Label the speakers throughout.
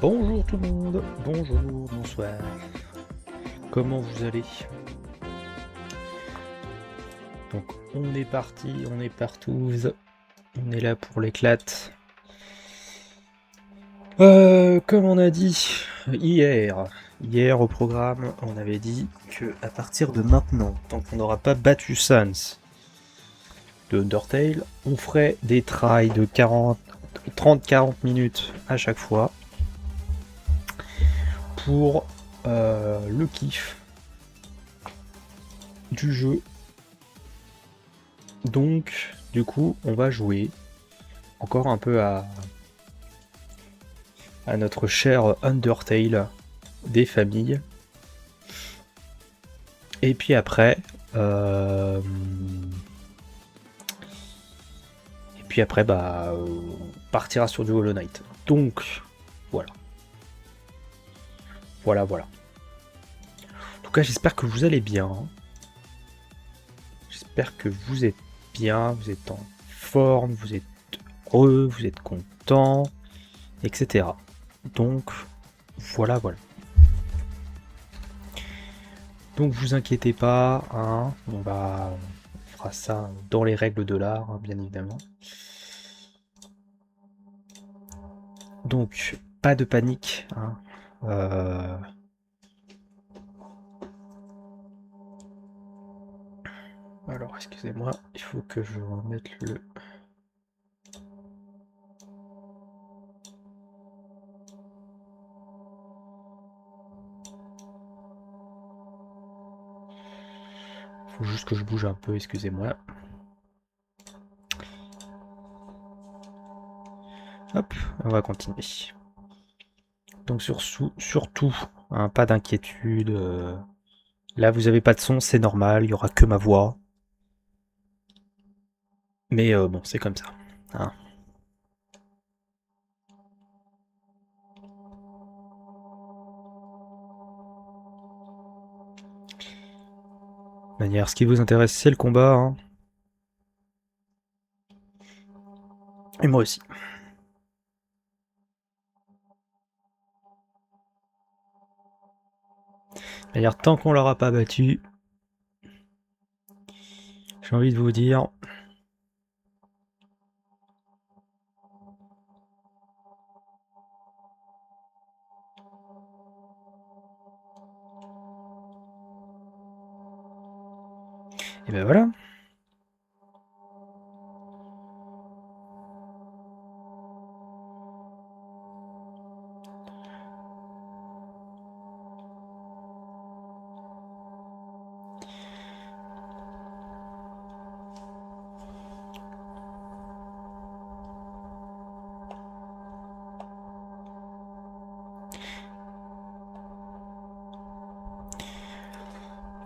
Speaker 1: Bonjour tout le monde, bonjour, bonsoir, comment vous allez? Donc on est parti, on est partout, on est là pour l'éclate. Comme on a dit hier au programme, on avait dit que à partir de maintenant, tant qu'on n'aura pas battu Sans de Undertale, on ferait des tries de 30-40 minutes à chaque fois pour le kiff du jeu. Donc, du coup, on va jouer encore un peu à notre cher Undertale des familles. Et puis après, euh, on partira sur du Hollow Knight. Donc, voilà. Voilà. En tout cas, j'espère que vous allez bien. J'espère que vous êtes bien, vous êtes en forme, vous êtes heureux, vous êtes content, etc. Donc, voilà. Donc vous inquiétez pas, hein, on fera ça dans les règles de l'art, hein, bien évidemment. Donc pas de panique, hein. Euh, Alors excusez-moi, il faut que je remette le. Faut juste que je bouge un peu, excusez-moi. Hop, on va continuer. Donc surtout, hein, pas d'inquiétude. Là vous avez pas de son, c'est normal, il y aura que ma voix. Mais bon, c'est comme ça, hein. De manière, ce qui vous intéresse, c'est le combat, hein. Et moi aussi. De manière, tant qu'on l'aura pas battu, j'ai envie de vous dire, et ben voilà.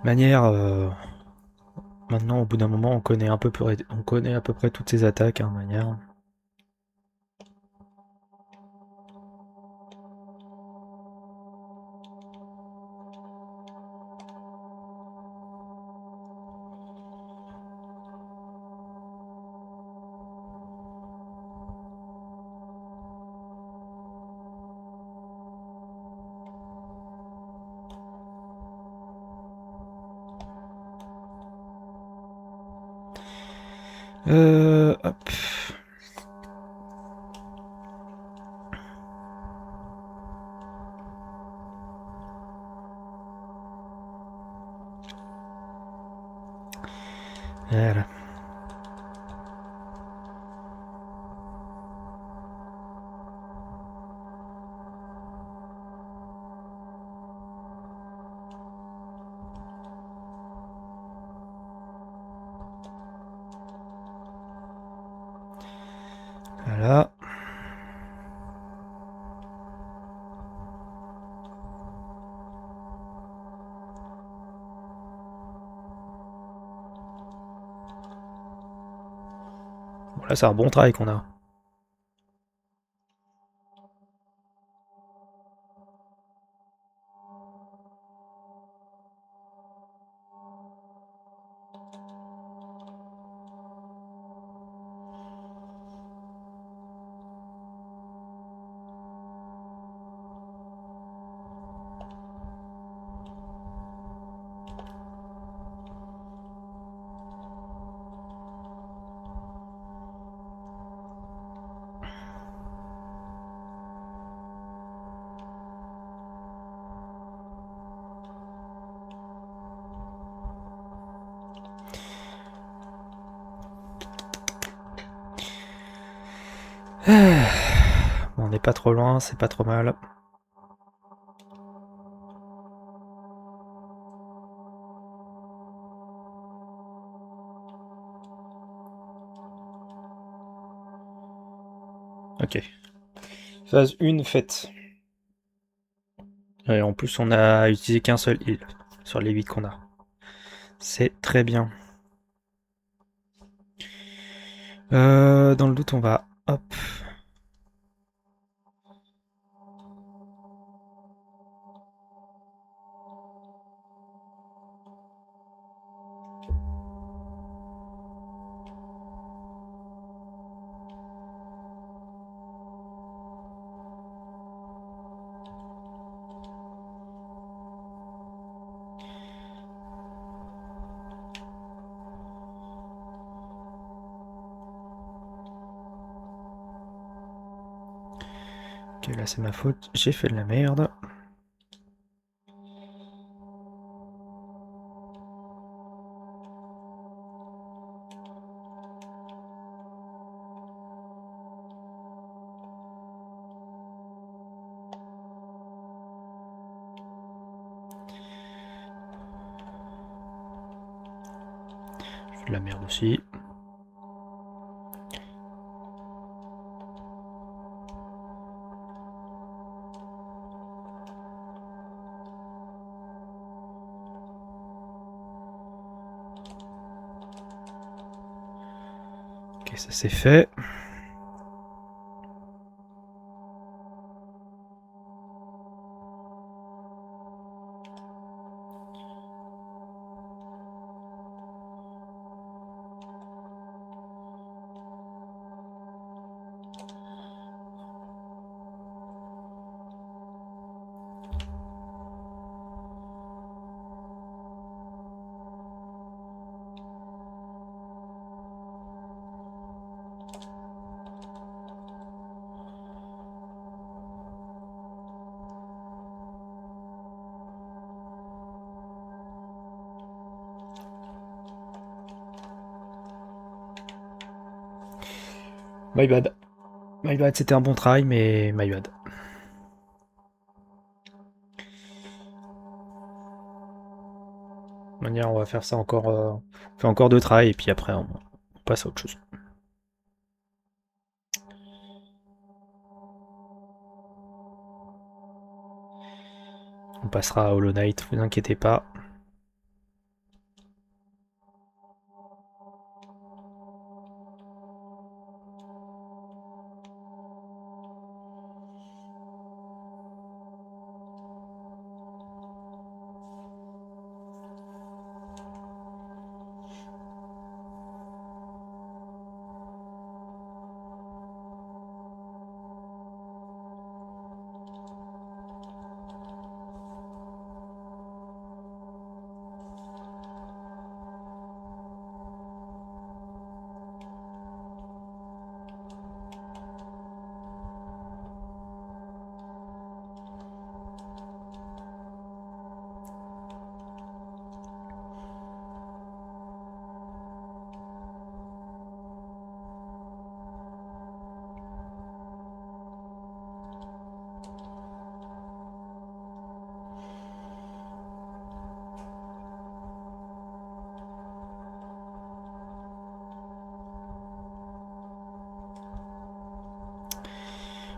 Speaker 1: Manière, maintenant au bout d'un moment on connaît à peu près toutes ses attaques, hein, manière. Hop. Voilà. Voilà. Bon, là c'est un bon travail qu'on a. On n'est pas trop loin, c'est pas trop mal. Ok. Phase 1 faite. Et en plus, on a utilisé qu'un seul heal sur les 8 qu'on a. C'est très bien. Dans le doute, on va... Hop. Ok, là c'est ma faute, j'ai fait de la merde. Je fais de la merde aussi. Ok, ça c'est fait. My bad. My bad, c'était un bon travail, mais my bad. De manière, on va faire ça encore... on fait encore 2 travails, et puis après, on passe à autre chose. On passera à Hollow Knight, vous inquiétez pas.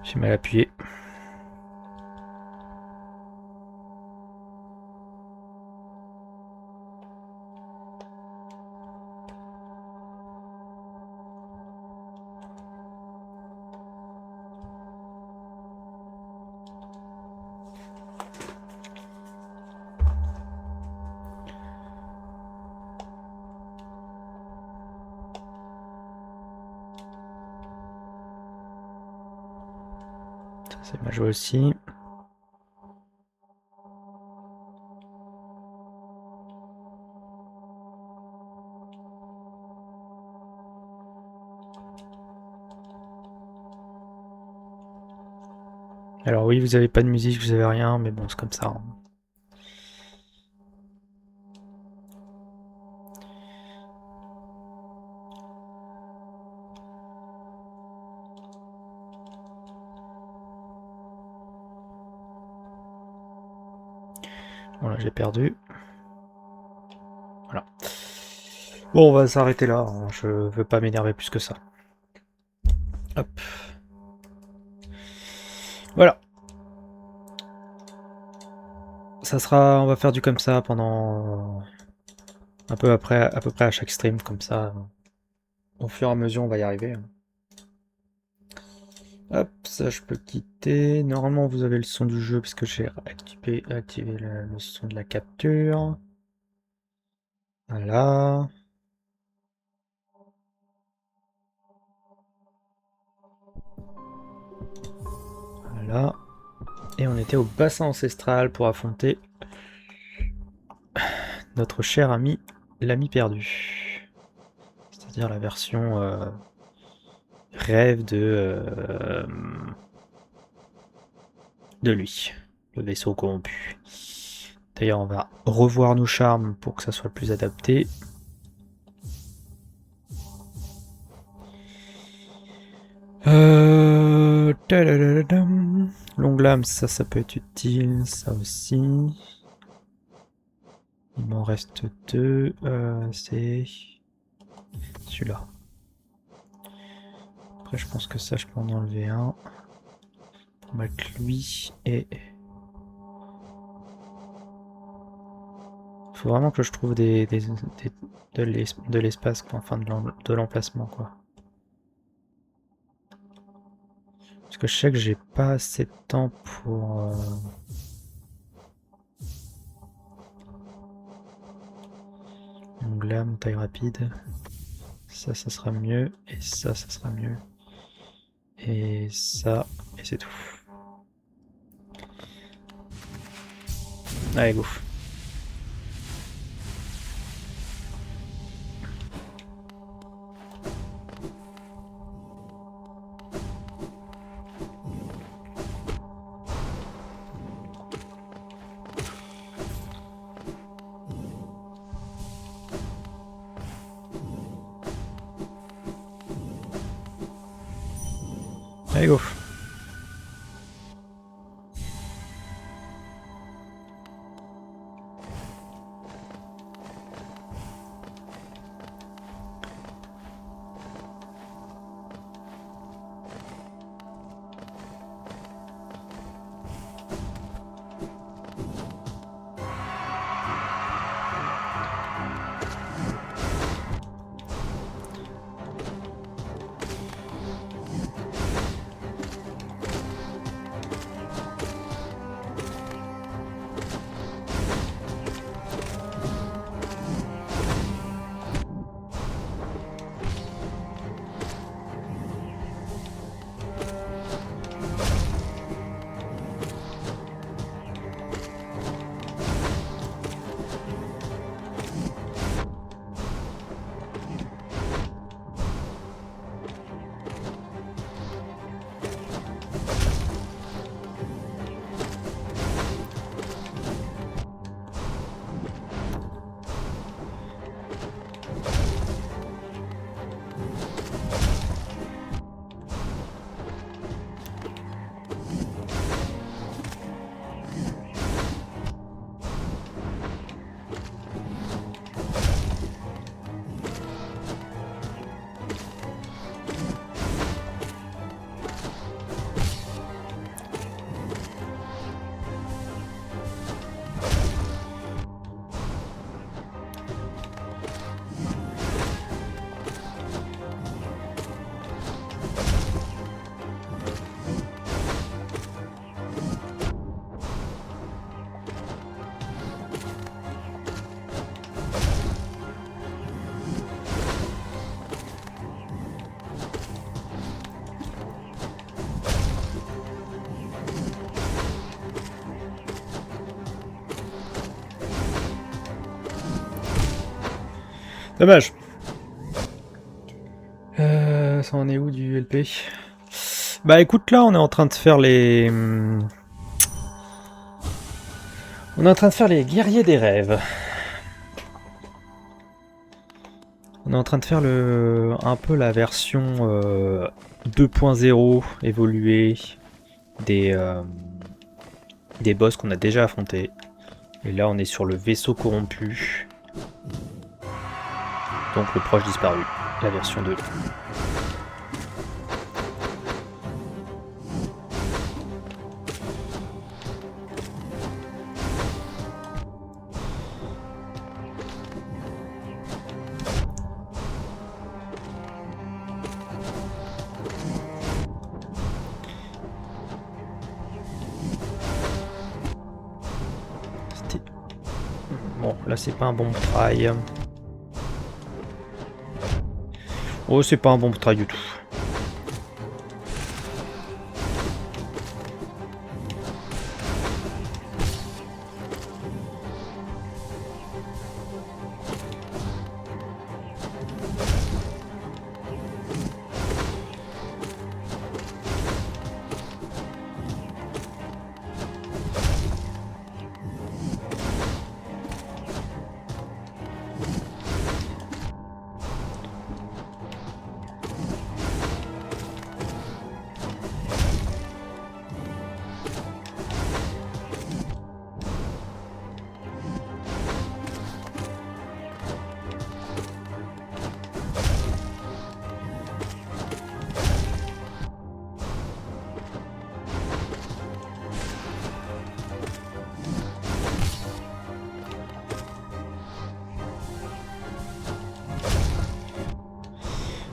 Speaker 1: J'ai mal appuyé. Ça c'est mal joué aussi. Alors oui, vous avez pas de musique, vous avez rien, mais bon, c'est comme ça. Hein. Voilà, j'ai perdu. Voilà. Bon, on va s'arrêter là, hein. Je veux pas m'énerver plus que ça. Hop. Voilà. Ça sera, on va faire du comme ça pendant à peu près à chaque stream, comme ça. Au fur et à mesure, on va y arriver. Hop, ça je peux quitter. Normalement, vous avez le son du jeu puisque j'ai activé le son de la capture. Voilà. Voilà. Et on était au bassin ancestral pour affronter notre cher ami, l'ami perdu. C'est-à-dire la version rêve de lui, le vaisseau corrompu. D'ailleurs, on va revoir nos charmes pour que ça soit plus adapté. Longue lame, ça peut être utile, ça aussi. Il m'en reste deux. C'est celui-là. Après, je pense que ça, je peux en enlever un. Pour mettre lui et... Faut vraiment que je trouve de l'espace, enfin de l'emplacement, quoi. Parce que je sais que j'ai pas assez de temps pour... Donc là, mon taille rapide. Ça sera mieux. Et ça sera mieux. Et ça, et c'est tout. Allez, go. Allez, go. Dommage. Ça en est où du LP? Bah écoute, là on est en train de faire les... On est en train de faire les guerriers des rêves. On est en train de faire un peu la version 2.0 évoluée des boss qu'on a déjà affrontés. Et là, on est sur le vaisseau corrompu. Donc le proche disparu, la version 2. Bon, là c'est pas un bon try. Oh, c'est pas un bon try du tout.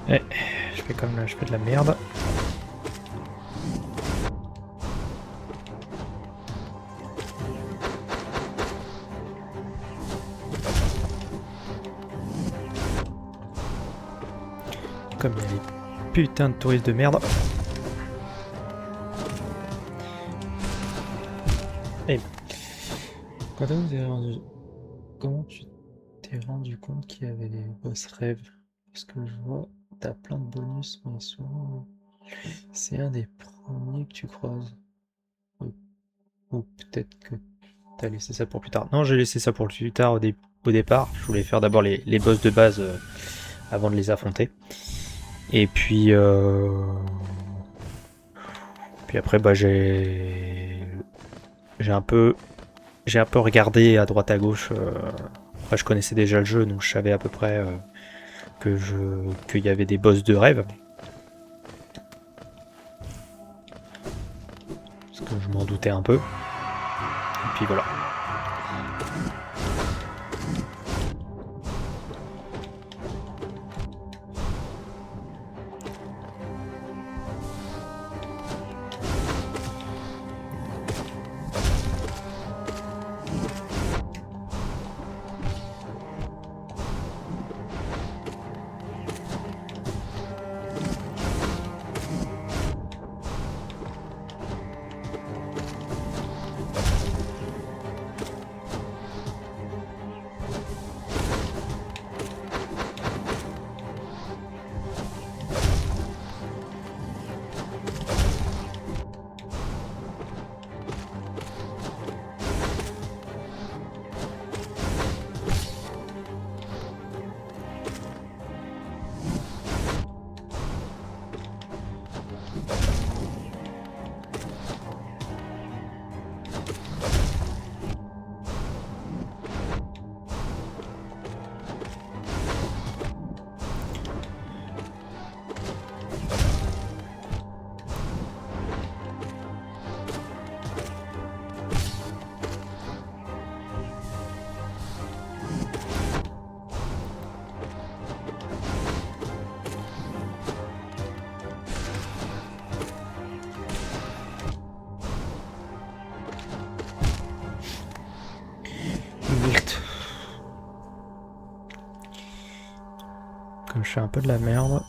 Speaker 1: Eh, je fais comme là, je fais de la merde. Comme il y a les putains de touristes de merde. Eh, quand vous avez rendu... Comment tu t'es rendu compte qu'il y avait des boss rêves? Parce que je vois, t'as plein de bonus, mais souvent, c'est un des premiers que tu croises. Ou peut-être que t'as laissé ça pour plus tard. Non, j'ai laissé ça pour plus tard au départ. Je voulais faire d'abord les boss de base avant de les affronter. Et puis... Puis après, bah, j'ai un peu regardé à droite à gauche. Après, je connaissais déjà le jeu, donc je savais à peu près qu'il y avait des boss de rêve. Parce que je m'en doutais un peu. Et puis voilà. Comme je fais un peu de la merde.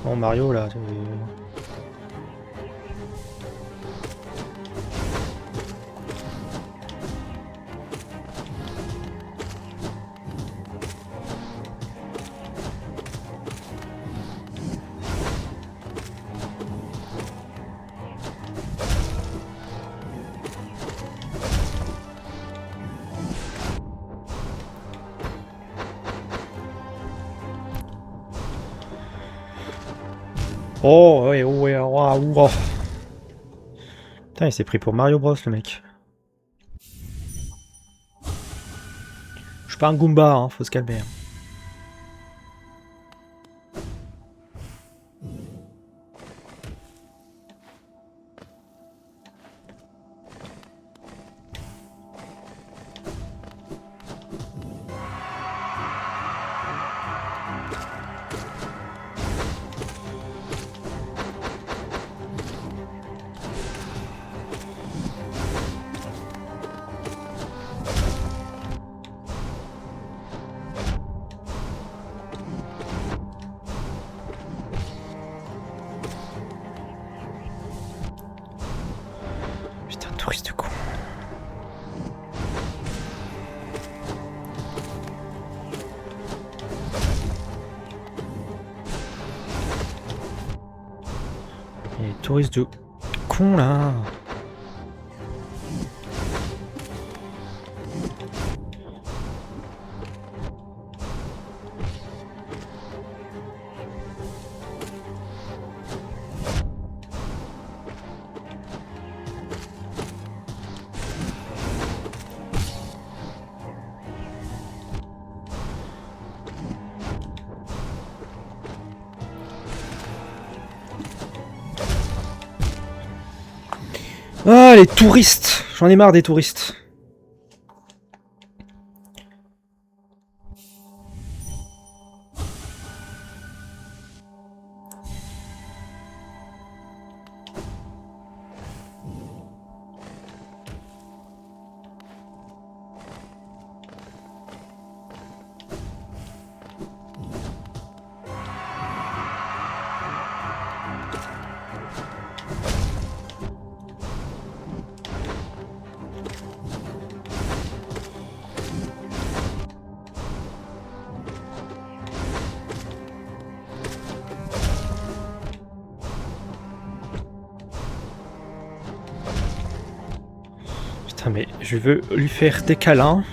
Speaker 1: Non, Mario, là... Oh, ouais, ouais, waouh, wow. Putain, il s'est pris pour Mario Bros, le mec. Je suis pas un Goomba, hein, faut se calmer. Putain, touriste con. Et touriste de con là. Ah, les touristes! J'en ai marre des touristes. Putain, mais je veux lui faire des câlins.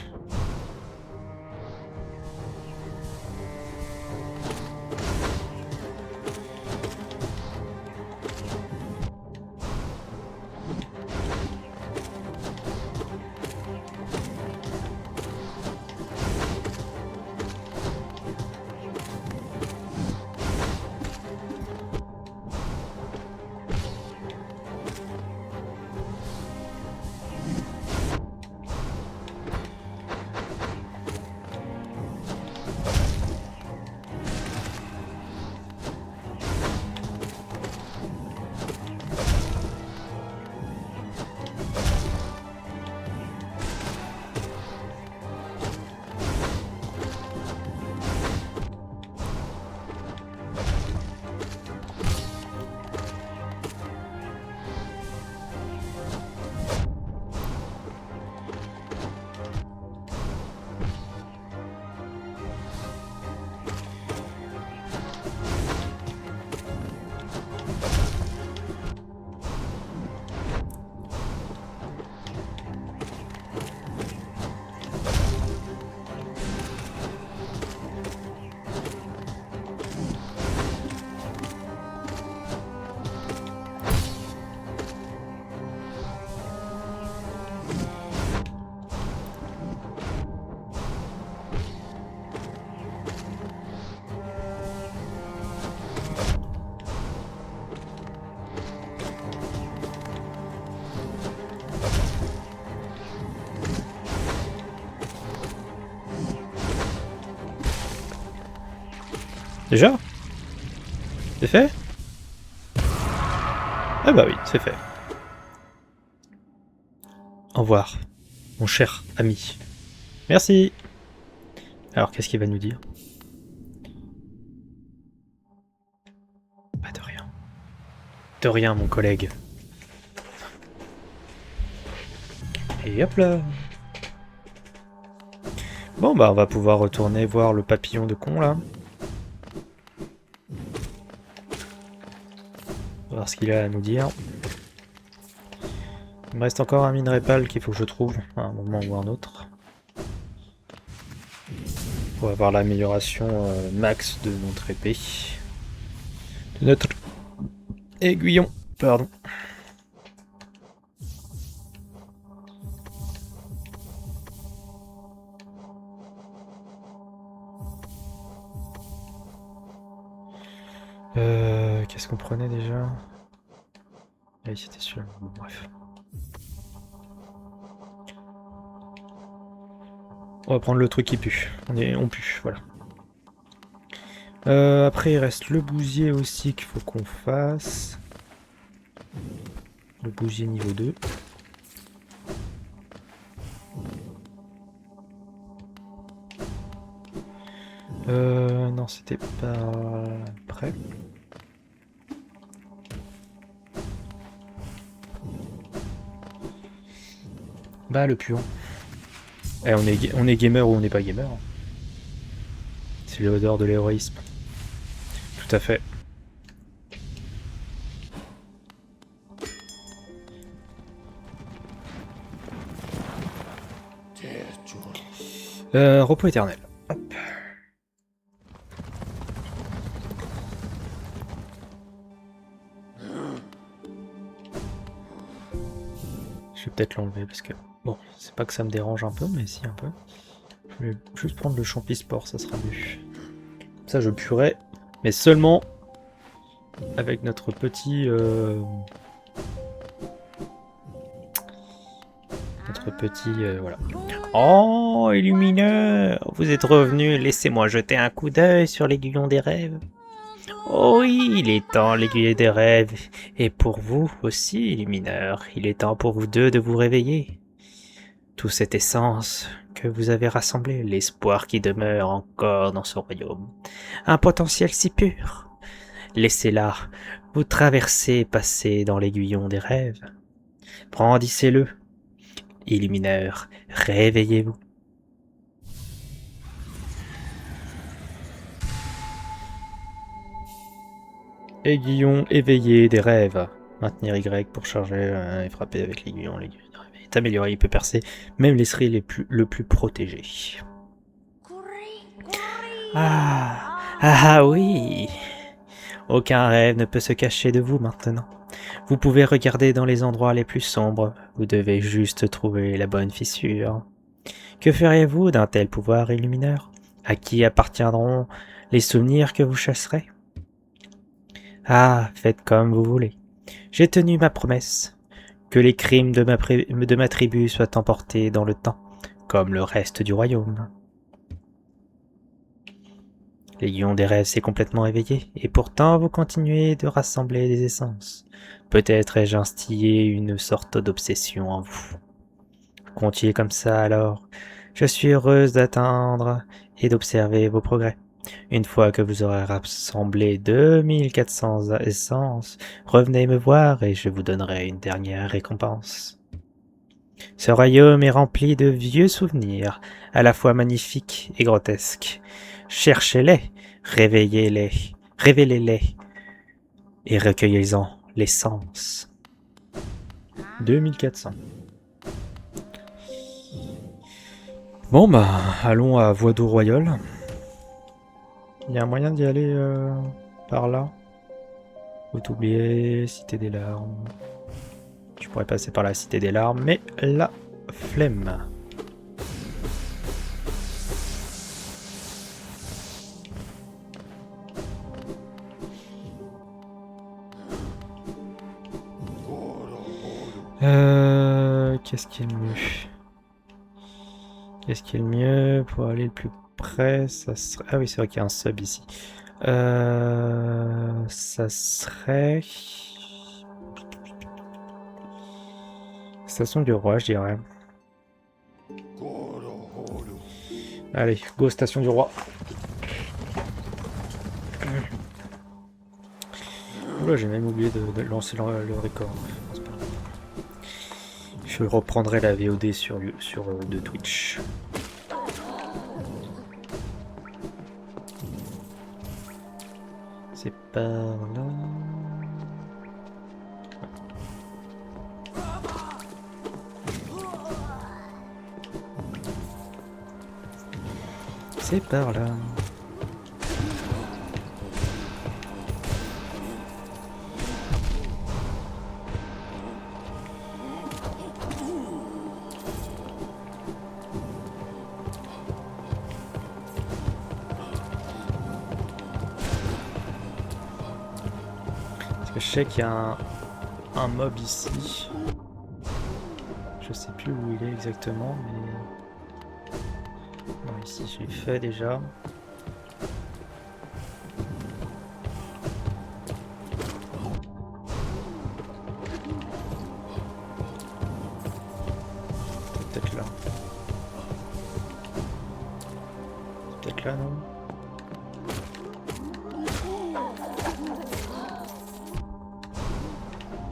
Speaker 1: Déjà? C'est fait? Ah bah oui, c'est fait. Au revoir, mon cher ami. Merci. Alors, qu'est-ce qu'il va nous dire? De rien, mon collègue. Et hop là. Bon, bah, on va pouvoir retourner voir le papillon de con, là. Voir ce qu'il a à nous dire. Il me reste encore un minerai pâle qu'il faut que je trouve à un moment ou à un autre. Pour avoir l'amélioration max de notre épée. De notre aiguillon, pardon. Qu'est-ce qu'on prenait déjà? Ah oui, c'était sûr. Bon, bref. On va prendre le truc qui pue. On pue, voilà. Après, il reste le bousier aussi qu'il faut qu'on fasse. Le bousier niveau 2. Non, c'était pas prêt. Bah, le puant. Eh, on est gamer ou on n'est pas gamer. C'est l'odeur de l'héroïsme. Tout à fait. Repos éternel. Hop. Je vais peut-être l'enlever parce que... Bon, c'est pas que ça me dérange un peu, mais si un peu. Je vais juste prendre le champisport, ça sera mieux. Ça, je puerai, mais seulement avec notre petit... voilà. Oh, Illumineur, vous êtes revenu, laissez-moi jeter un coup d'œil sur l'aiguillon des rêves. Oh oui, il est temps, l'aiguillon des rêves. Et pour vous aussi, Illumineur, il est temps pour vous deux de vous réveiller. Tout cette essence que vous avez rassemblée, l'espoir qui demeure encore dans ce royaume. Un potentiel si pur. Laissez-la vous traverser et passer dans l'aiguillon des rêves. Brandissez-le. Illumineur, réveillez-vous. Aiguillon éveillé des rêves. Maintenir Y pour charger et frapper avec l'aiguillon. L'aiguillon des rêves est amélioré, il peut percer même les stries le plus protégés. Ah oui. Aucun rêve ne peut se cacher de vous maintenant. Vous pouvez regarder dans les endroits les plus sombres. Vous devez juste trouver la bonne fissure. Que feriez-vous d'un tel pouvoir, Illumineur? À qui appartiendront les souvenirs que vous chasserez? Ah, faites comme vous voulez. J'ai tenu ma promesse. Que les crimes de ma tribu soient emportés dans le temps, comme le reste du royaume. L'aiguillon des rêves s'est complètement éveillé, et pourtant vous continuez de rassembler des essences. Peut-être ai-je instillé une sorte d'obsession en vous. Continuez comme ça alors. Je suis heureuse d'attendre et d'observer vos progrès. Une fois que vous aurez rassemblé 2400 essences, revenez me voir et je vous donnerai une dernière récompense. Ce royaume est rempli de vieux souvenirs, à la fois magnifiques et grotesques. Cherchez-les, révélez-les, et recueillez-en l'essence. 2400. Bon bah, allons à Voie d'eau Royale. Il y a un moyen d'y aller par là. Faut oublier, Cité des Larmes. Je pourrais passer par la Cité des Larmes, mais la flemme. Qu'est-ce qui est le mieux? Qu'est-ce qui est le mieux pour aller le plus près? Ça serait... Ah oui, c'est vrai qu'il y a un sub ici. Ça serait... Station du Roi, je dirais. Allez, go Station du Roi. Oula, j'ai même oublié de lancer le record. C'est pas grave. Je reprendrai la VOD sur de Twitch. C'est par là. C'est par là. Parce que je sais qu'il y a un mob ici. Je sais plus où il est exactement, mais... Non, ici je l'ai fait déjà. Peut-être là. Peut-être là, non?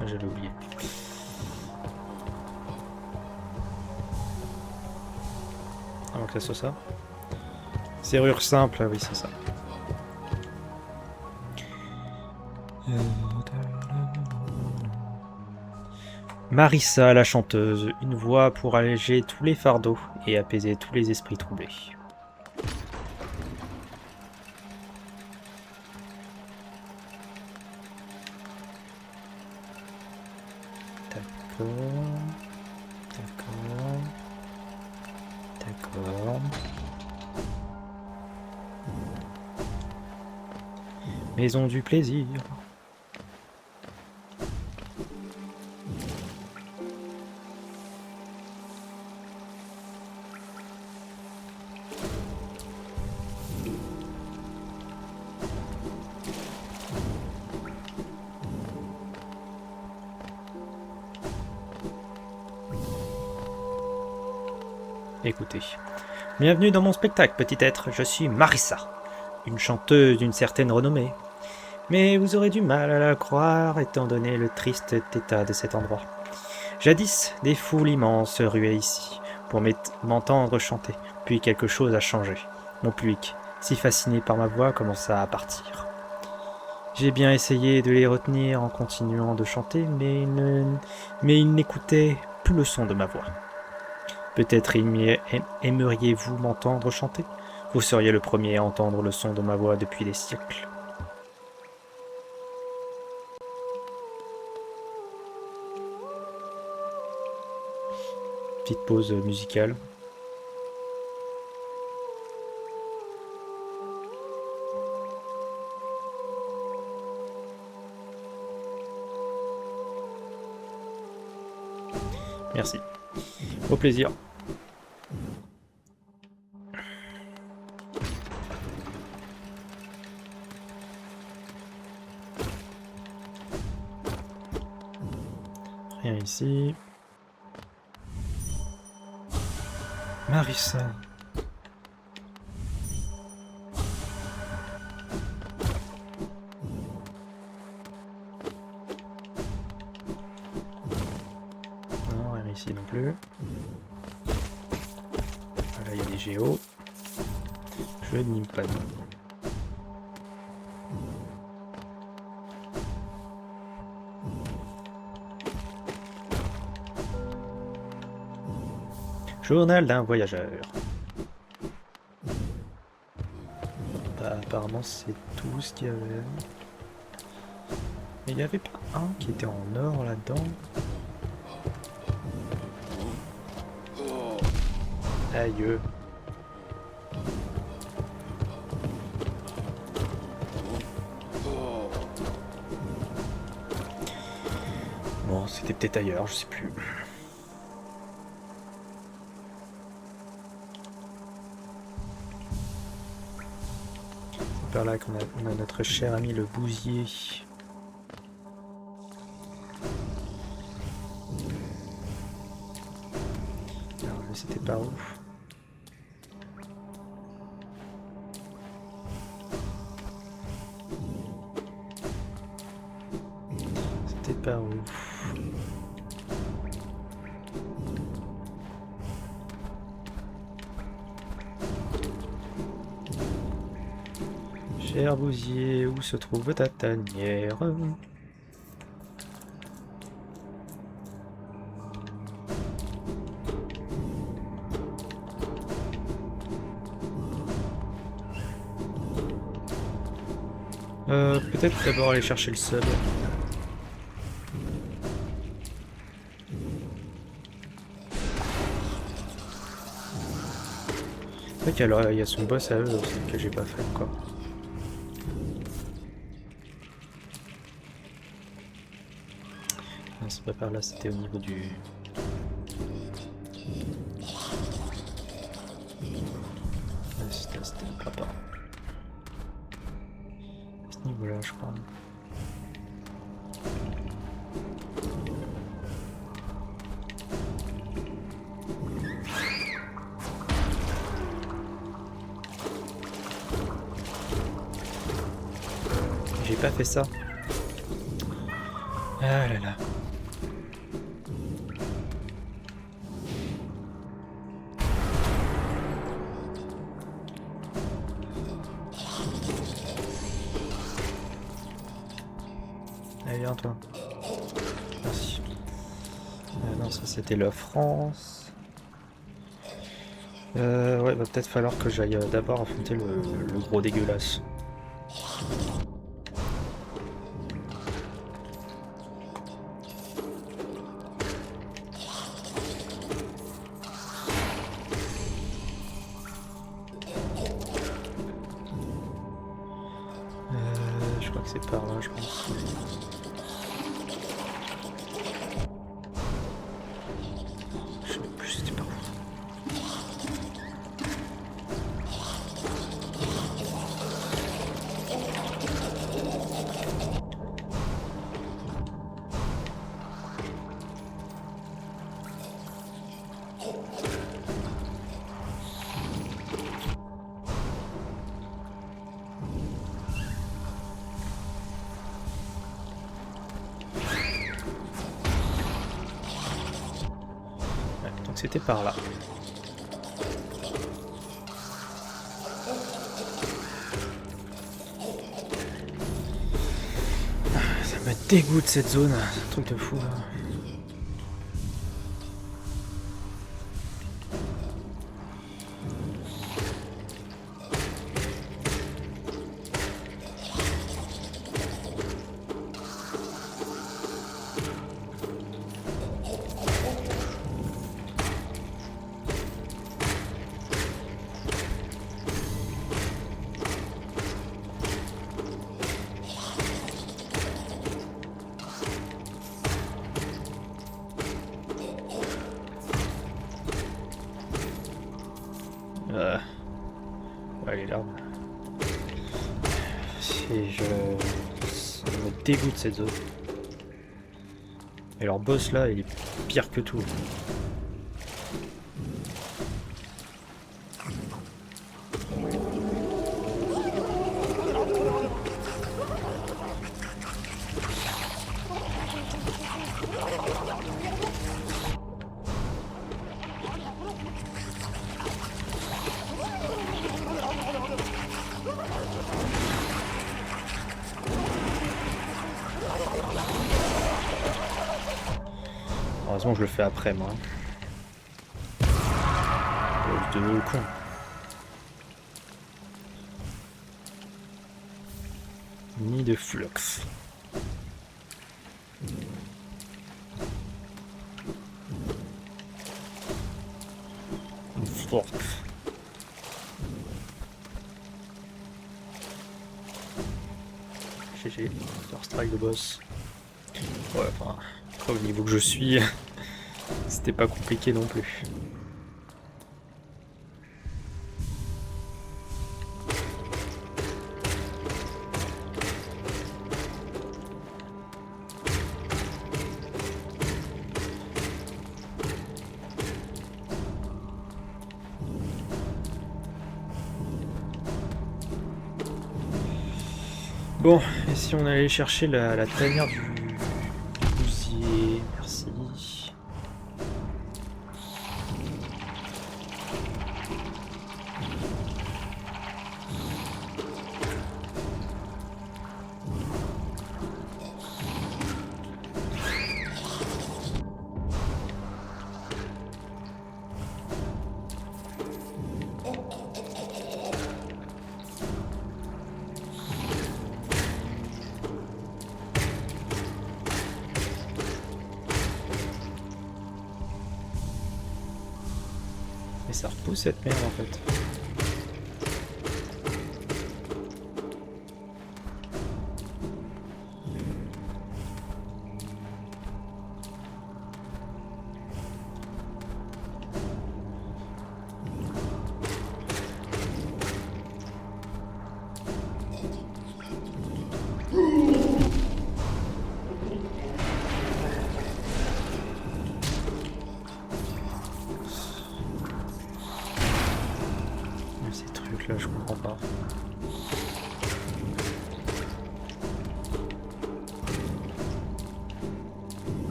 Speaker 1: Ah, j'avais oublié. Avant que ça soit ça. Serrure simple, oui c'est ça. Marissa, la chanteuse, une voix pour alléger tous les fardeaux et apaiser tous les esprits troublés. D'accord. D'accord. D'accord. Maison du plaisir. Écoutez. Bienvenue dans mon spectacle, petit être. Je suis Marissa, une chanteuse d'une certaine renommée. Mais vous aurez du mal à la croire étant donné le triste état de cet endroit. Jadis, des foules immenses se ruaient ici pour m'entendre chanter, puis quelque chose a changé. Mon public, si fasciné par ma voix, commença à partir. J'ai bien essayé de les retenir en continuant de chanter, mais ils n'écoutaient plus le son de ma voix. Peut-être aimeriez-vous m'entendre chanter? Vous seriez le premier à entendre le son de ma voix depuis des siècles. Petite pause musicale. Merci. Au plaisir. Rien ici. Marissa. Non, rien ici non plus. Voilà, il y a des géos. Je n'aime pas. Journal d'un voyageur. Bah, apparemment c'est tout ce qu'il y avait. Mais il n'y avait pas un qui était en or là-dedans. Aïe. Bon, c'était peut-être ailleurs, je sais plus. C'est par là qu'on a notre cher ami le bousier. Alors, c'était par où? T'es par où? Cher Bousier, où se trouve ta tanière? Peut-être d'abord aller chercher le sub. C'est vrai qu'il y a son boss à eux aussi que j'ai pas fait encore. Non, c'est pas par là, c'était au niveau du... Ouais, c'était pas par là. À ce niveau-là, je crois. J'ai pas fait ça. Ah là là. Allez, viens toi. Merci. Non, ça c'était la France. Ouais, va peut-être falloir que j'aille d'abord affronter le gros dégueulasse. Je crois que c'est par là, je pense. Je sais plus c'était par où. Donc c'était par là. Ça me dégoûte cette zone, c'est un truc de fou là. Ouais, les larmes. Ça me dégoûte cette zone. Et leur boss là, il est pire que tout. Heureusement je le fais après moi. De con. Ni de flux. Flux. GG, leur strike de boss. Ouais, enfin, au niveau que je suis, c'était pas compliqué non plus. Bon, et si on allait chercher la tanière Ça repousse cette merde en fait. Ces trucs là, je comprends pas.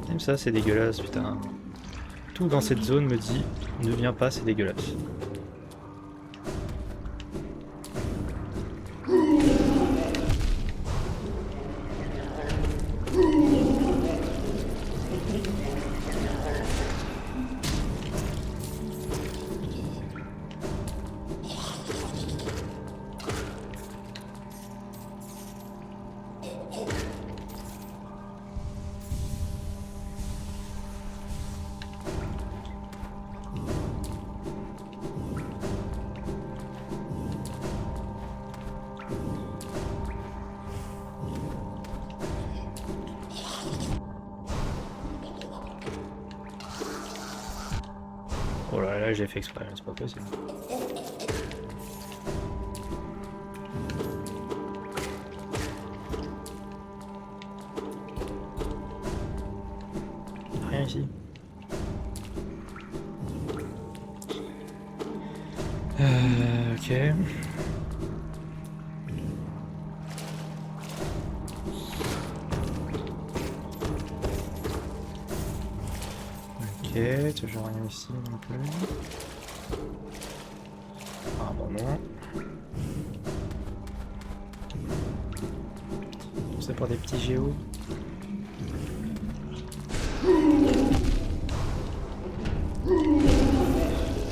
Speaker 1: Même ça, c'est dégueulasse, putain. Tout dans cette zone me dit, ne viens pas, c'est dégueulasse. Oh là là, j'ai fait exprès, c'est pas possible. Rien ici. Ok. Ok, toujours rien ici non plus. Ah bah non. Tout ça pour des petits géos.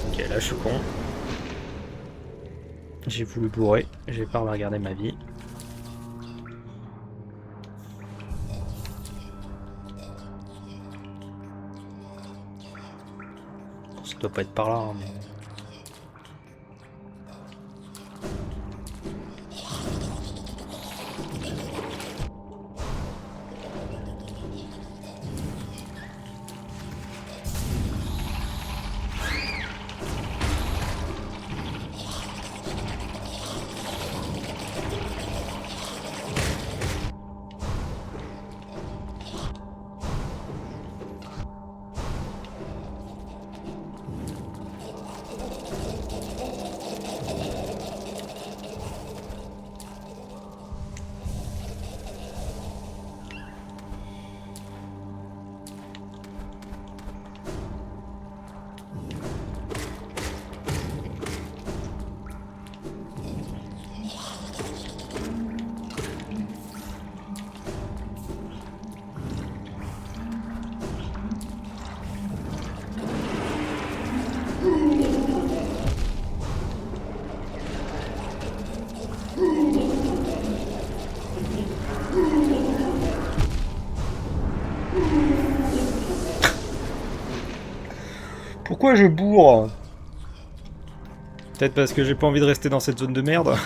Speaker 1: Ok, là je suis con. J'ai voulu bourrer, j'ai pas regardé ma vie. Ça doit pas être par là, hein, mais... Pourquoi je bourre? Peut-être parce que j'ai pas envie de rester dans cette zone de merde.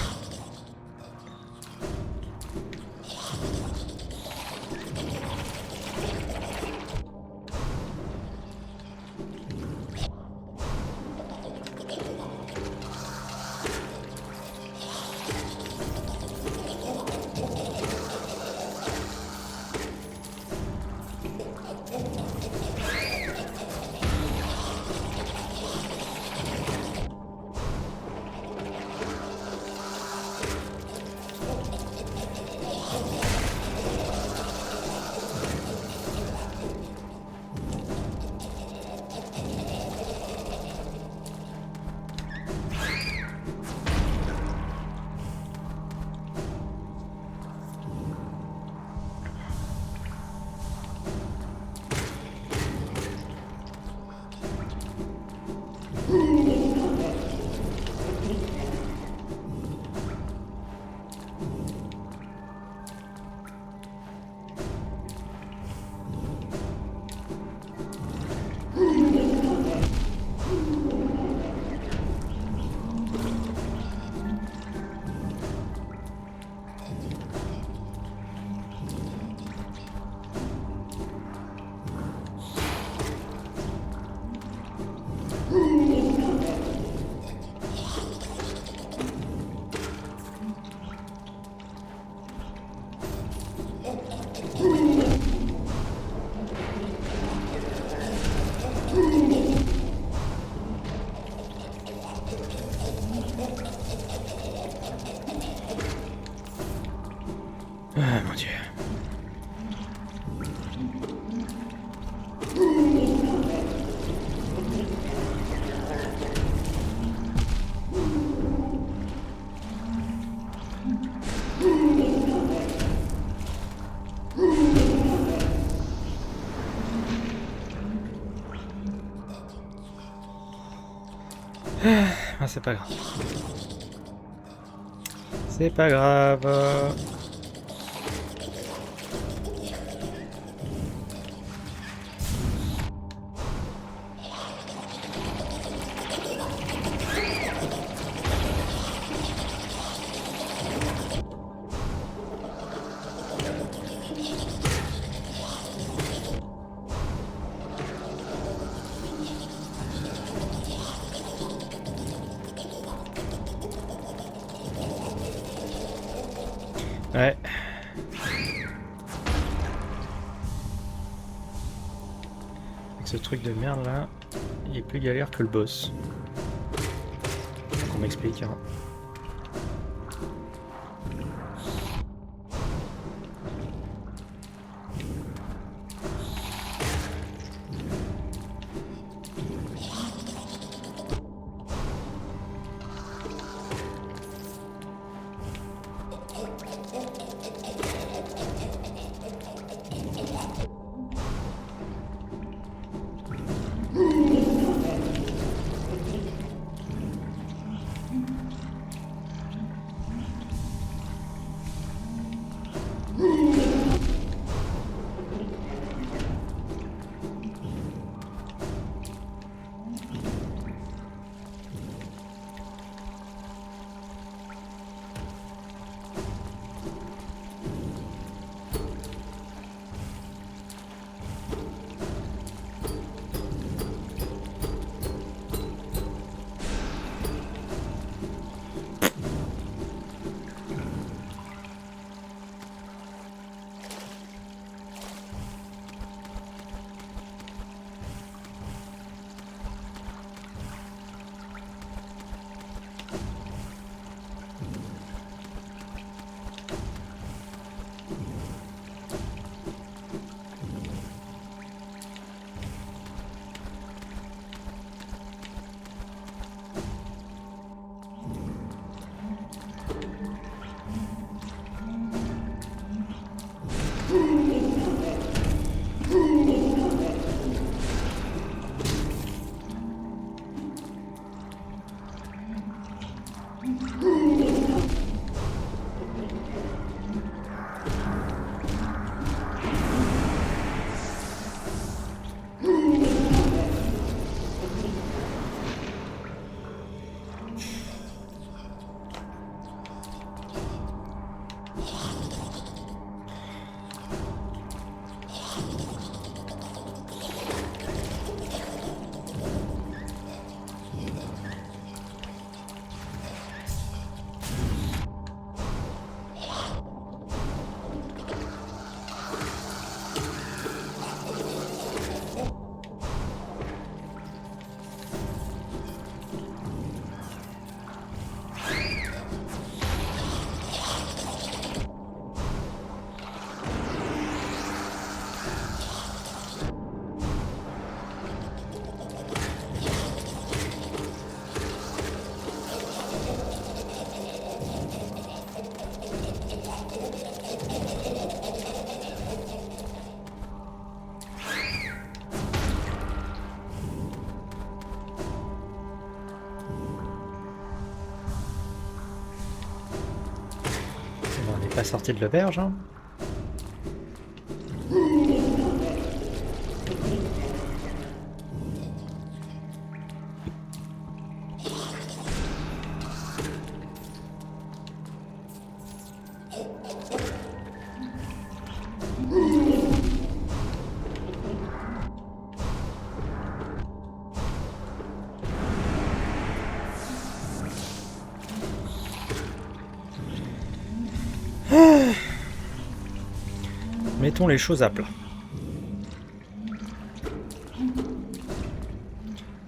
Speaker 1: Ah mon dieu. Ah, c'est pas grave. C'est pas grave. Ouais. Avec ce truc de merde là, il est plus galère que le boss. Faut qu'on m'explique. Hein. Pas sorti de l'auberge, hein. Mettons les choses à plat.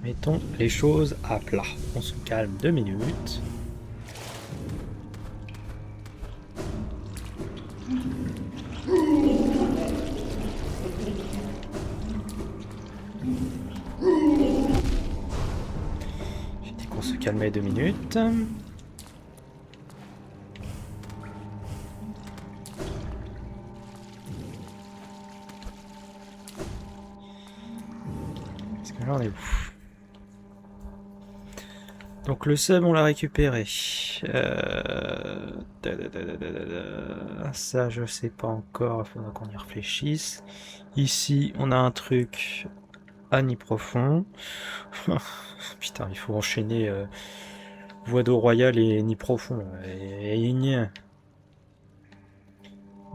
Speaker 1: Mettons les choses à plat. On se calme 2 minutes. calmer 2 minutes. Parce que là on est où? Donc le sub on l'a récupéré. Ça je sais pas encore, il faudra qu'on y réfléchisse. Ici on a un truc à nid profond. Putain, il faut enchaîner voie d'eau royale et nid profond.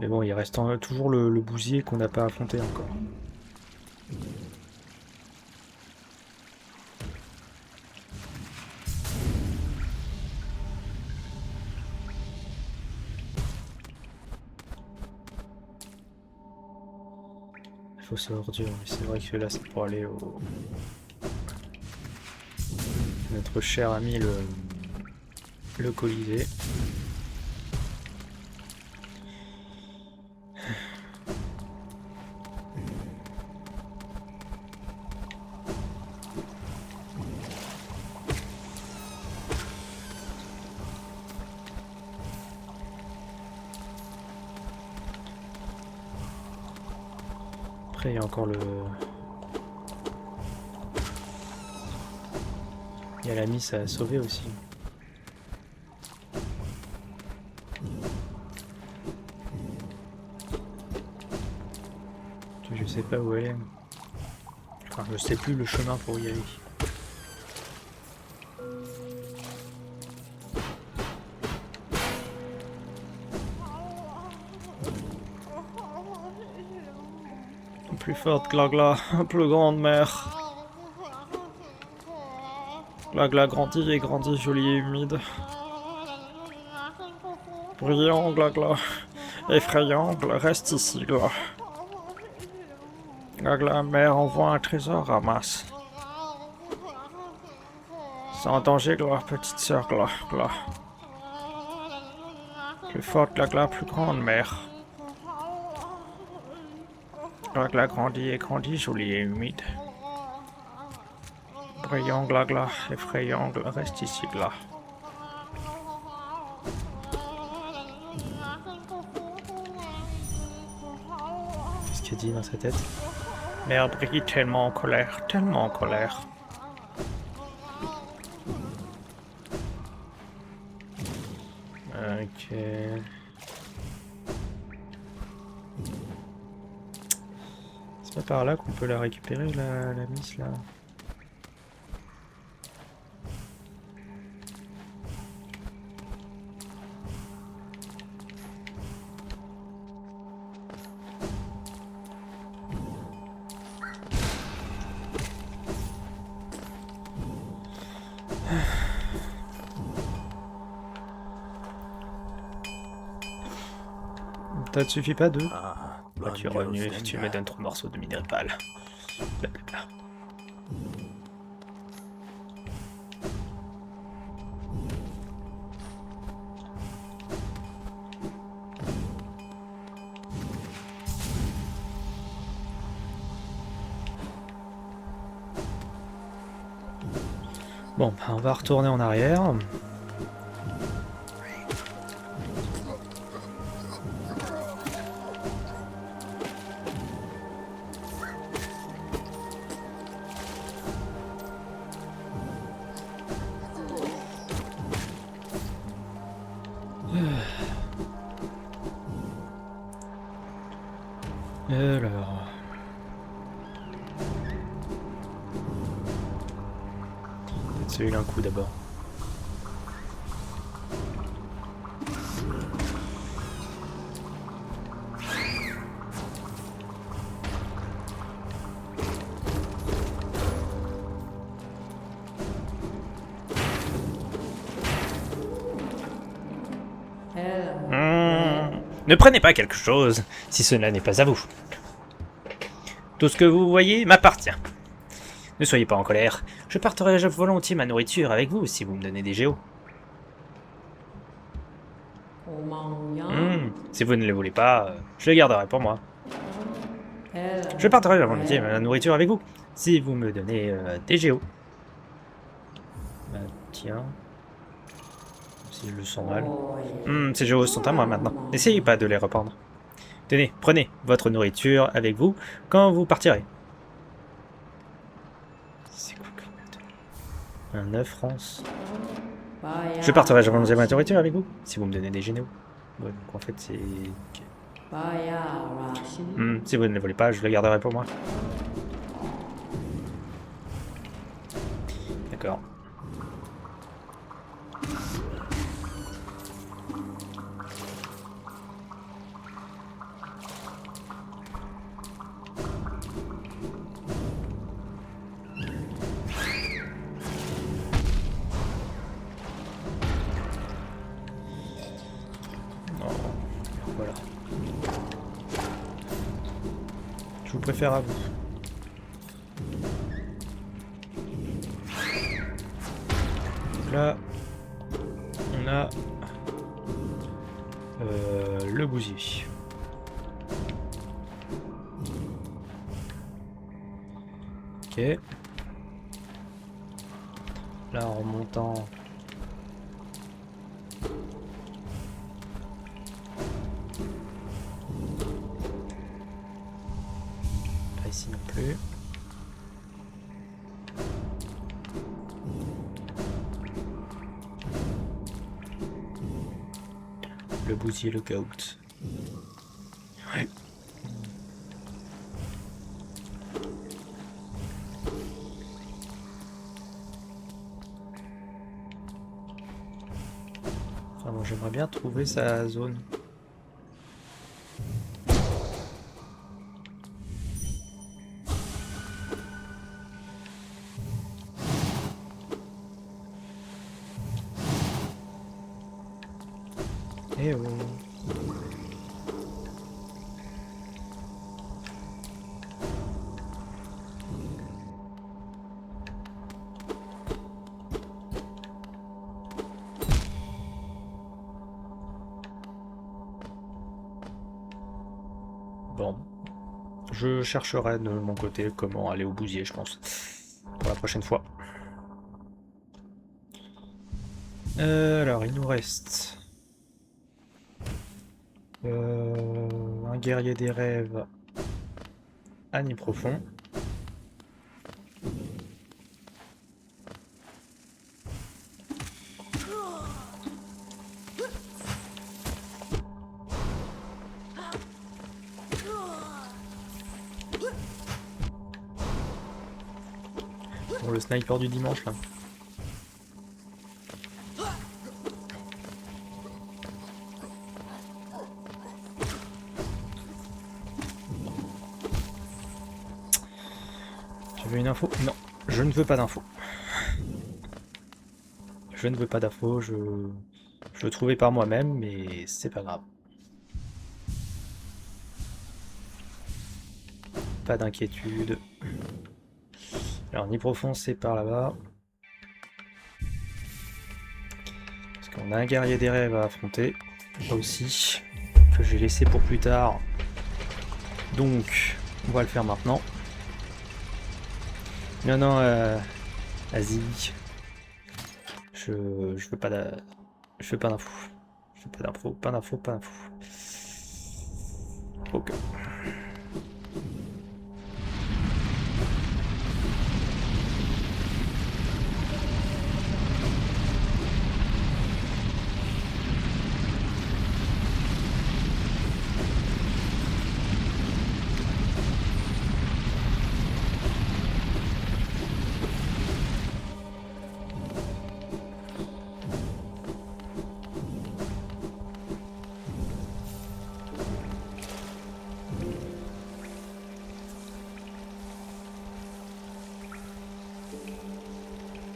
Speaker 1: Mais bon, il reste toujours le bousier qu'on n'a pas affronté encore. Il faut se ordure, mais c'est vrai que là c'est pour aller au... Notre cher ami le Colisée. Après il y a encore le... Il y a la miss à sauver aussi. Je sais pas où elle est. Enfin, je sais plus le chemin pour y aller. Plus forte, Glagla, plus grande mère. Glagla grandit et grandit, jolie et humide. Brillant, Glagla. Effrayant, reste ici, Gla. Glagla, mère envoie un trésor, ramasse. Sans danger, Gla, petite sœur, Gla, Gla. Plus forte, Glagla, plus grande, mère. Glagla grandit et grandit, jolie et humide. Brillant, Glagla, effrayant, Gla, reste ici, Gla. Qu'est-ce qu'il dit dans sa tête? Mère brille tellement en colère, tellement en colère. Ok. C'est pas par là qu'on peut la récupérer, la miss, là? Ça te suffit pas de... Bah, tu es revenu, tu me donnes 3 morceaux de minerai pâle. Blablabla. Bon, on va retourner en arrière. Alors... Celui-là un coup d'abord. Ne prenez pas quelque chose si cela n'est pas à vous. Tout ce que vous voyez m'appartient. Ne soyez pas en colère, je partagerai volontiers ma nourriture avec vous si vous me donnez des géos. Si vous ne les voulez pas, je les garderai pour moi. Je partagerai volontiers ma nourriture avec vous si vous me donnez des géos. Bah, tien. Si je le sens mal. Ces jeux sont à moi maintenant. N'essayez pas de les reprendre. Tenez, prenez votre nourriture avec vous quand vous partirez. C'est quoi que un œuf, France? Je partirai, je manger ma nourriture avec vous, si vous me donnez des généraux. Ouais, donc en fait c'est... Okay. Si vous ne les voulez pas, je le garderai pour moi. D'accord. Voilà. Je vous préfère à vous. Donc là, on a le gousier. Ok. Là, en remontant... Pas ici non plus. Le bousier, le goat. Ouais. Enfin, bon, j'aimerais bien trouver sa zone. Eh oh. Bon. Je chercherai de mon côté comment aller au bousier, je pense. Pour la prochaine fois. Alors, il nous reste... un guerrier des rêves à nid profond. Bon, le sniper du dimanche là. Tu veux une info? Non, je ne veux pas d'info. Je ne veux pas d'info, je le trouvais par moi-même, mais c'est pas grave. Pas d'inquiétude. Alors, nid profond, c'est par là-bas. Parce qu'on a un guerrier des rêves à affronter, aussi, que j'ai laissé pour plus tard. Donc, on va le faire maintenant. Non, non, vas-y. Je veux pas d'info. Je veux pas d'info. Pas d'info, pas d'info. Ok.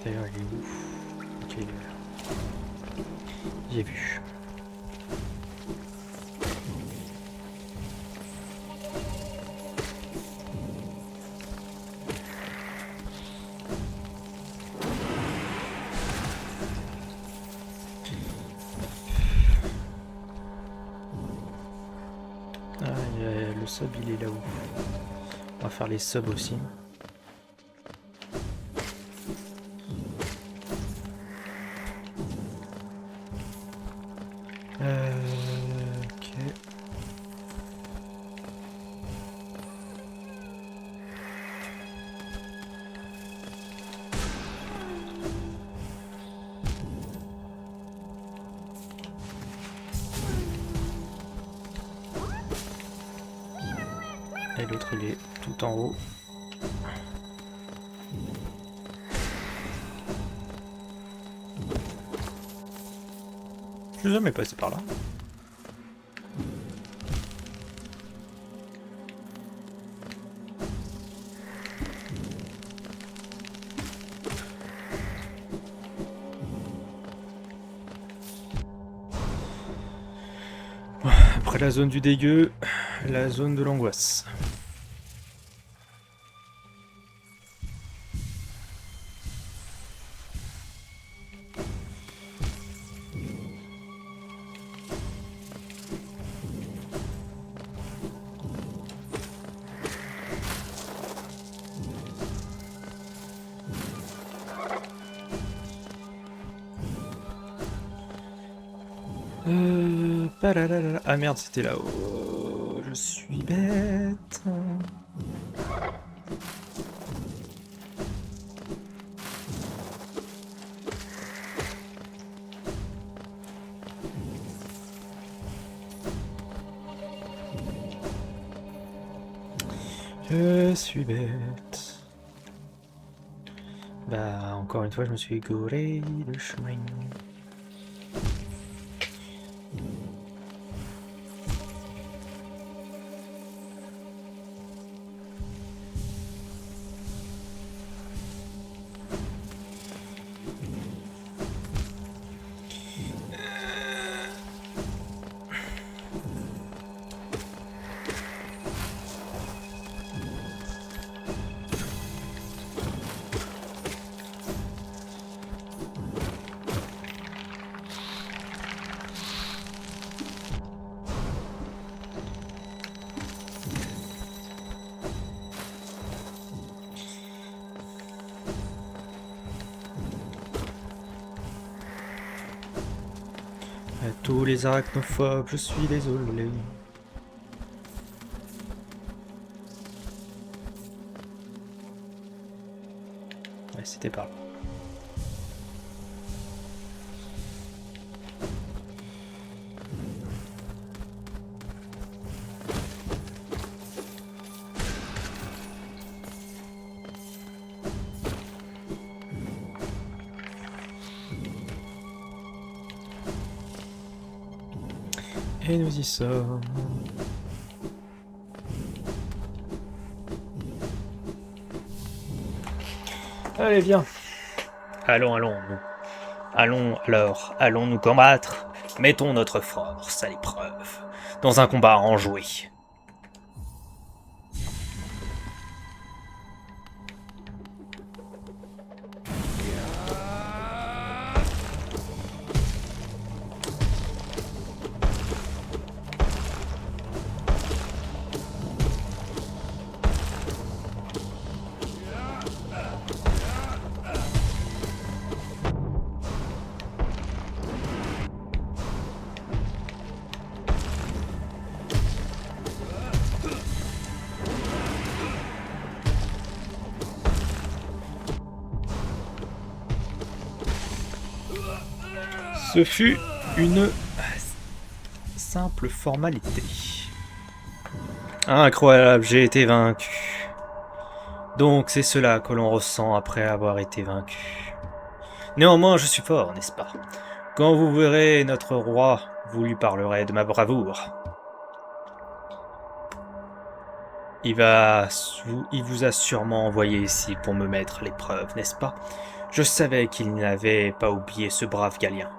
Speaker 1: D'ailleurs, il est où? Ok, il est là. J'ai vu. Ah, le sub, il est là où? On va faire les subs aussi. Et l'autre il est tout en haut. Je suis jamais passé par là. Après la zone du dégueu, la zone de l'angoisse. Ah merde, c'était là-haut. Je suis bête. Je suis bête. Bah, encore une fois, je me suis gouré de chemin. À tous les arachnophobes, je suis désolé. Ouais, c'était par là. Et nous y sommes. Allez, viens. Allons, allons. Allons alors, allons nous combattre. Mettons notre force à l'épreuve. Dans un combat enjoué. Ce fut une simple formalité. Incroyable, j'ai été vaincu. Donc c'est cela que l'on ressent après avoir été vaincu. Néanmoins, je suis fort, n'est-ce pas? Quand vous verrez notre roi, vous lui parlerez de ma bravoure. Il vous a sûrement envoyé ici pour me mettre à l'épreuve, n'est-ce pas? Je savais qu'il n'avait pas oublié ce brave Galien.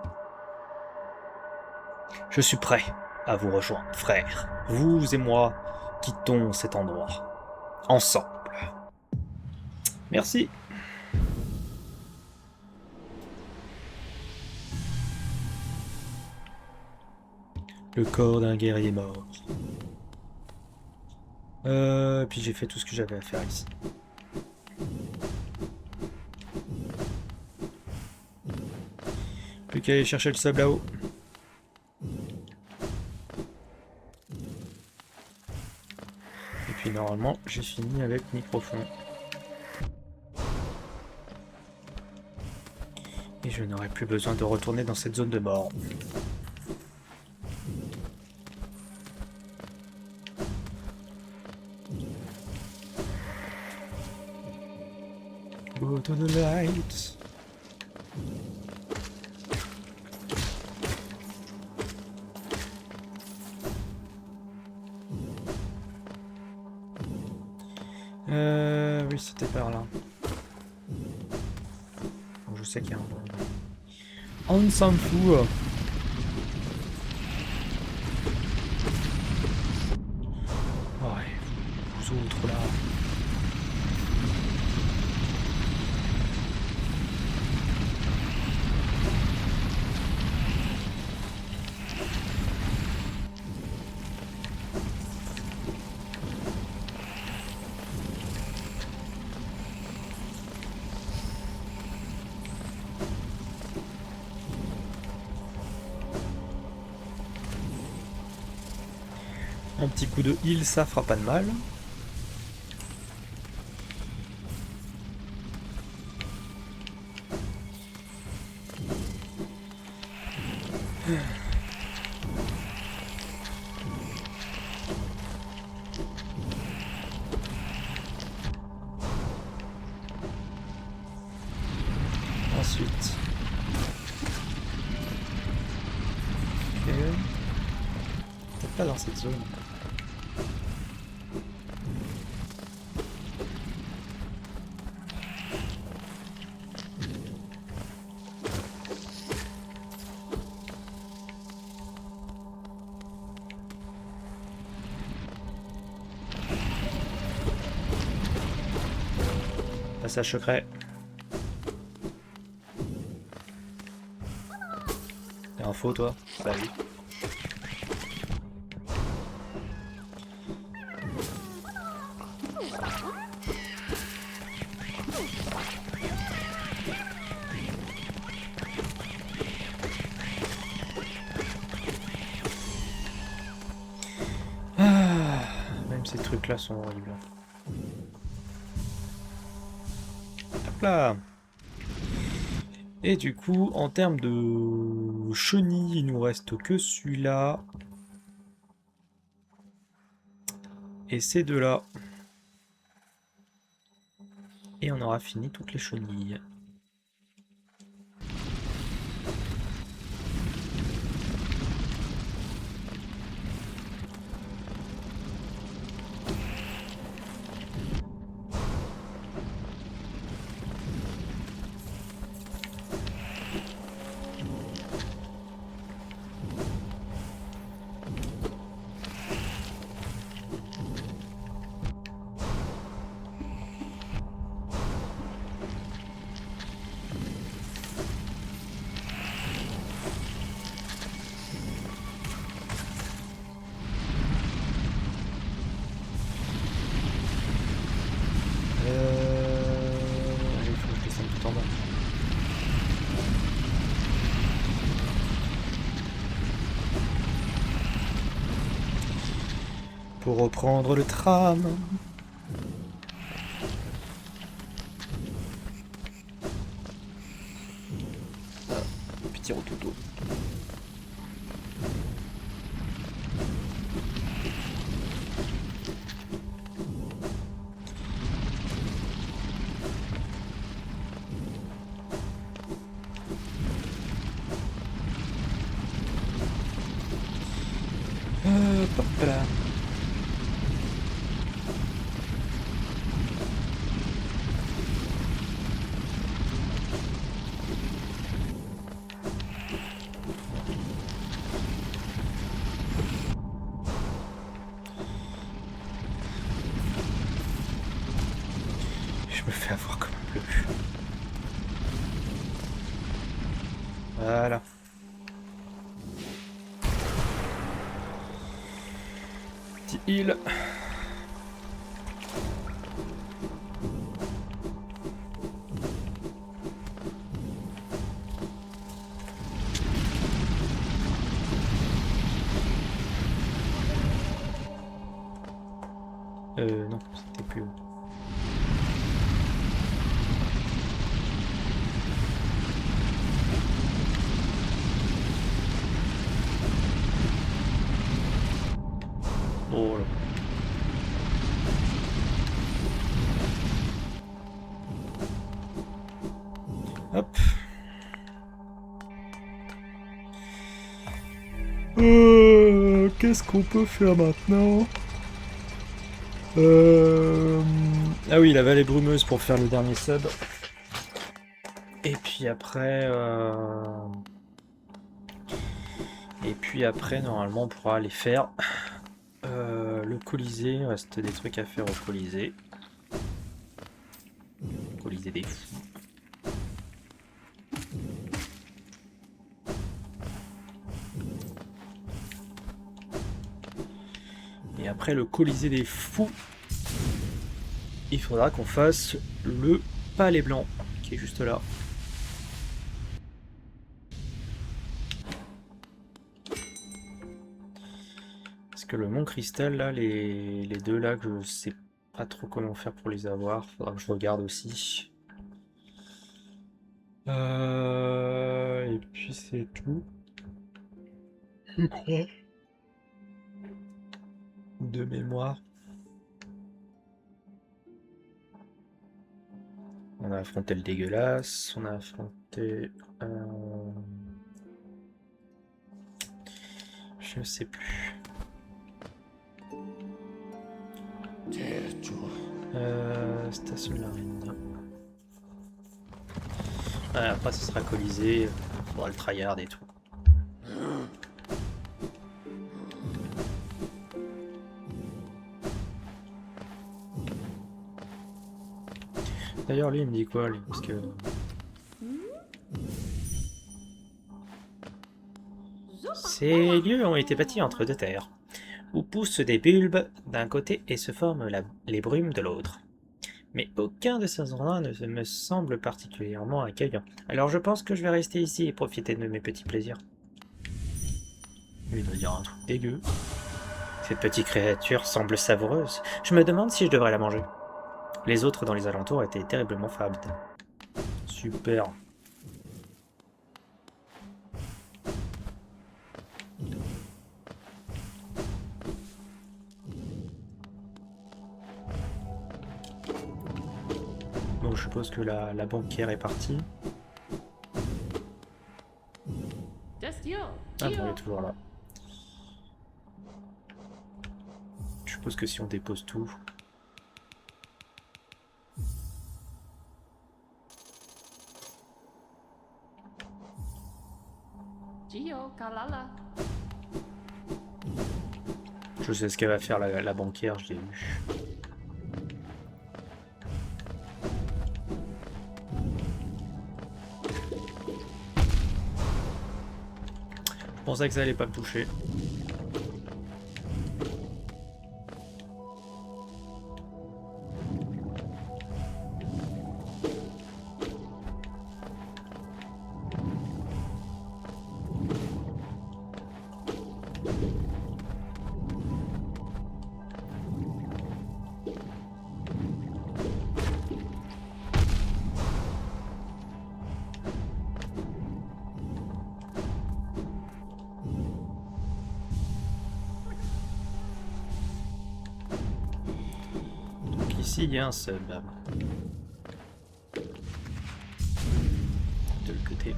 Speaker 1: Je suis prêt à vous rejoindre, frère. Vous et moi quittons cet endroit. Ensemble. Merci. Le corps d'un guerrier mort. Puis j'ai fait tout ce que j'avais à faire ici. Plus qu'à aller chercher le sable là-haut. Et puis normalement, j'ai fini avec mi-profond. Et je n'aurai plus besoin de retourner dans cette zone de mort. Put on the lights. Oui, c'était par là. Bon, je sais qu'il y a un... On s'en fout. Ouais, vous autres là. Un petit coup de heal, ça fera pas de mal. Ensuite. Ok. Peut-être pas dans cette zone. Passage secret. T'es un faux toi? Salut. Même ces trucs là sont horribles. Hop là. Et du coup, en termes de chenilles, il nous reste que celui-là. Et ces deux-là. Et on aura fini toutes les chenilles. Allez, il faut que je descende tout en bas. Pour reprendre le tram. Ah, petit rototo. Hop là. Je me fais avoir comme un bleu. Voilà. Petit heal. Non, c'était plus haut. Oh là. qu'est-ce qu'on peut faire maintenant? Ah oui, la vallée brumeuse pour faire le dernier sub. Et puis après... Et puis après, normalement, on pourra aller faire le Colisée. Il reste des trucs à faire au Colisée. Colisée des fous. Et après le Colisée des fous, il faudra qu'on fasse le Palais Blanc, qui est juste là. Parce que le Mont Cristal, là, les deux là, que je sais pas trop comment faire pour les avoir. Faudra que je regarde aussi. Et puis c'est tout. Je crois. De mémoire. On a affronté le dégueulasse. On a affronté... Je sais plus. Station de la Reine. Ouais, après, ce sera Colisée. Faudra le tryhard et tout. D'ailleurs, lui, il me dit quoi, lui? Parce que... Ces lieux ont été bâtis entre deux terres, où poussent des bulbes d'un côté et se forment les brumes de l'autre. Mais aucun de ces endroits ne me semble particulièrement accueillant. Alors je pense que je vais rester ici et profiter de mes petits plaisirs. Lui doit dire un truc dégueu. Cette petite créature semble savoureuse. Je me demande si je devrais la manger. Les autres dans les alentours étaient terriblement fades. Super. Bon, je suppose que la banquière est partie. Ah bon, elle est toujours là. Je suppose que si on dépose tout... Je sais ce qu'elle va faire la banquière, je l'ai vu. Je pensais que ça allait pas me toucher. Ici, il y a un sub. De l'autre côté.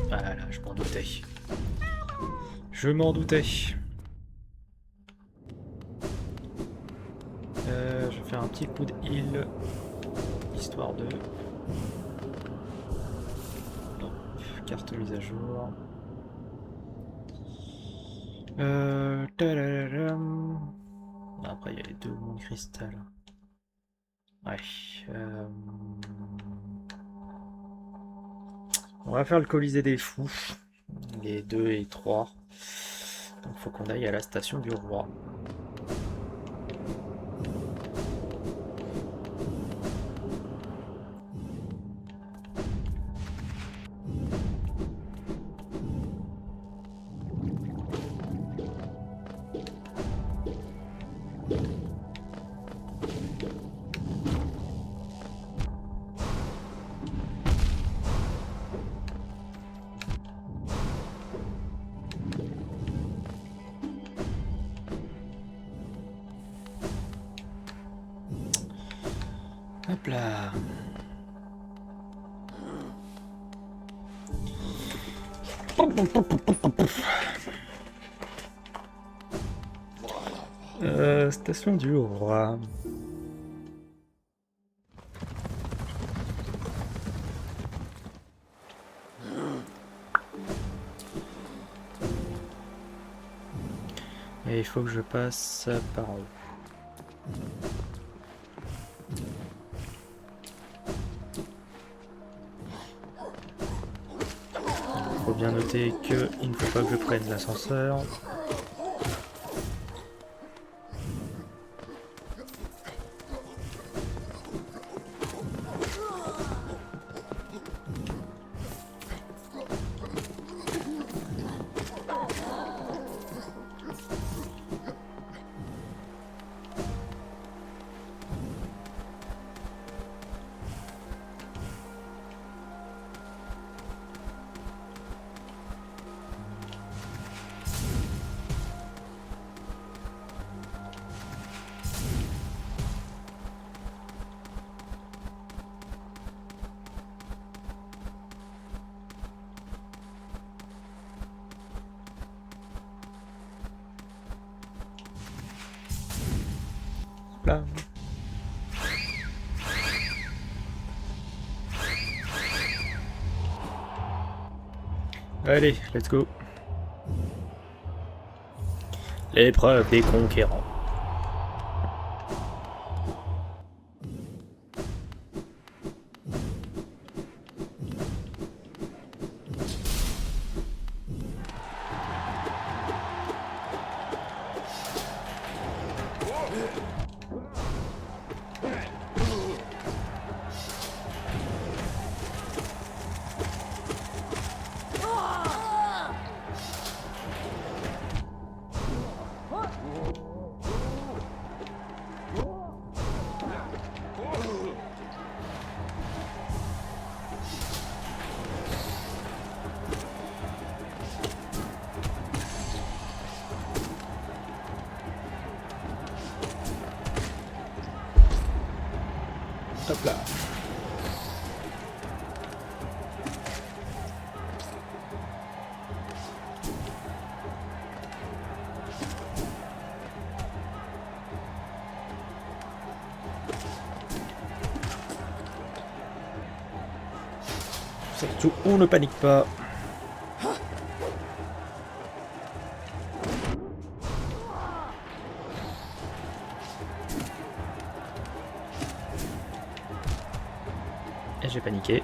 Speaker 1: Voilà, je m'en doutais. Je m'en doutais. Je vais faire un petit coup de heal. Histoire de... Hop, carte mise à jour. Après, il y a les deux mondes cristal. Ouais. On va faire le Colisée des Fous. Les 2 et 3. Donc faut qu'on aille à la station du roi. Hop là. Station du roi. Et il faut que je passe par en haut. Il faut bien noter qu'il ne faut pas que je prenne l'ascenseur. Là. Allez, let's go. L'épreuve des conquérants. Hop là. Surtout, on ne panique pas. Et j'ai paniqué.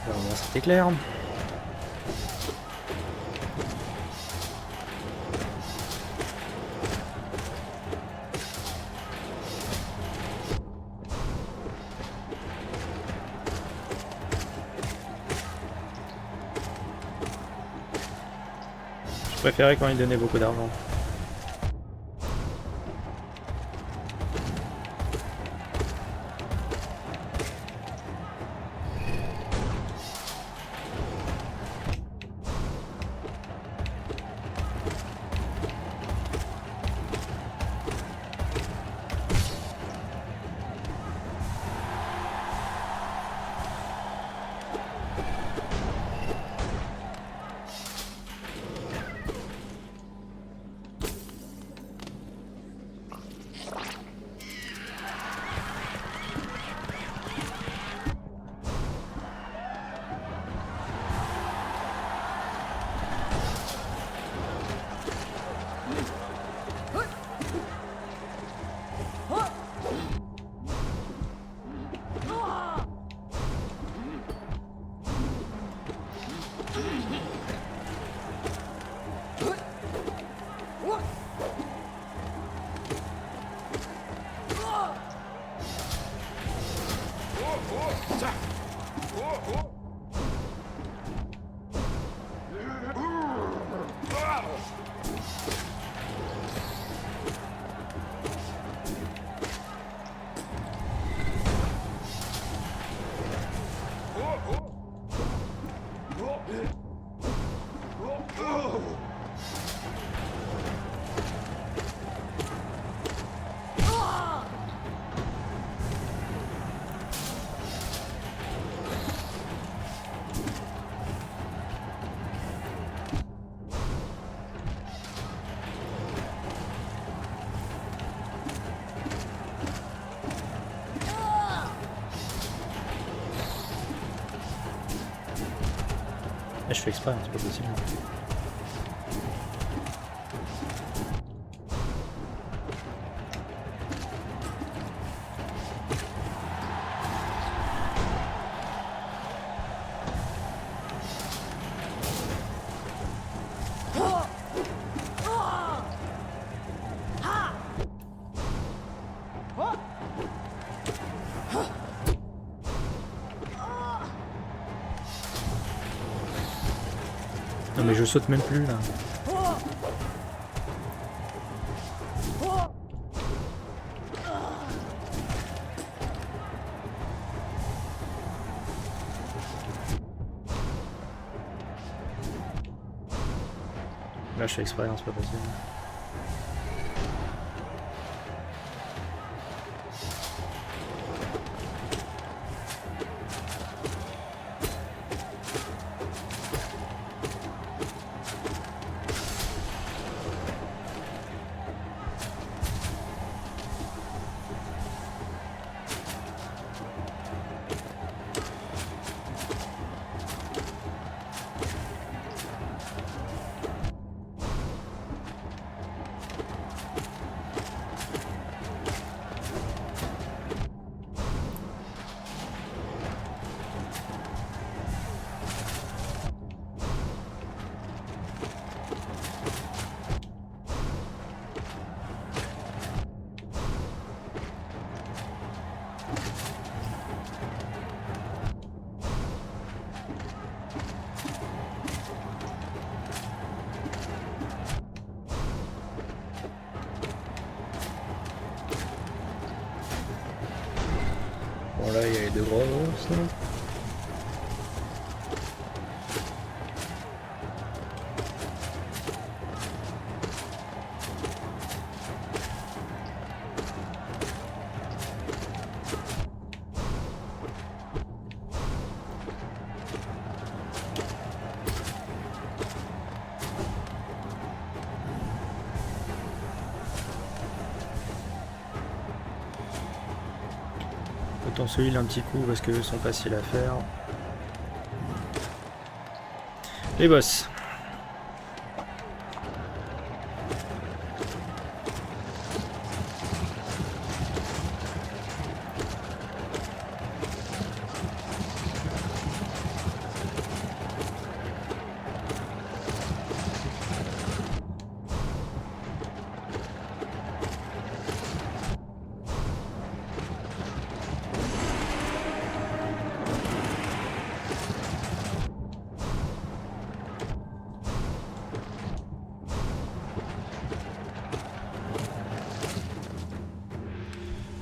Speaker 1: Alors, moi, c'était clair. Je préférais quand il donnait beaucoup d'argent. Ah, je fais exprès, hein, c'est pas possible. Non mais je saute même plus là. Là je fais exprès, hein, c'est pas possible. Bon là il y a les deux grosses. Autant celui-là un petit coup parce qu'eux sont faciles à faire. Les boss.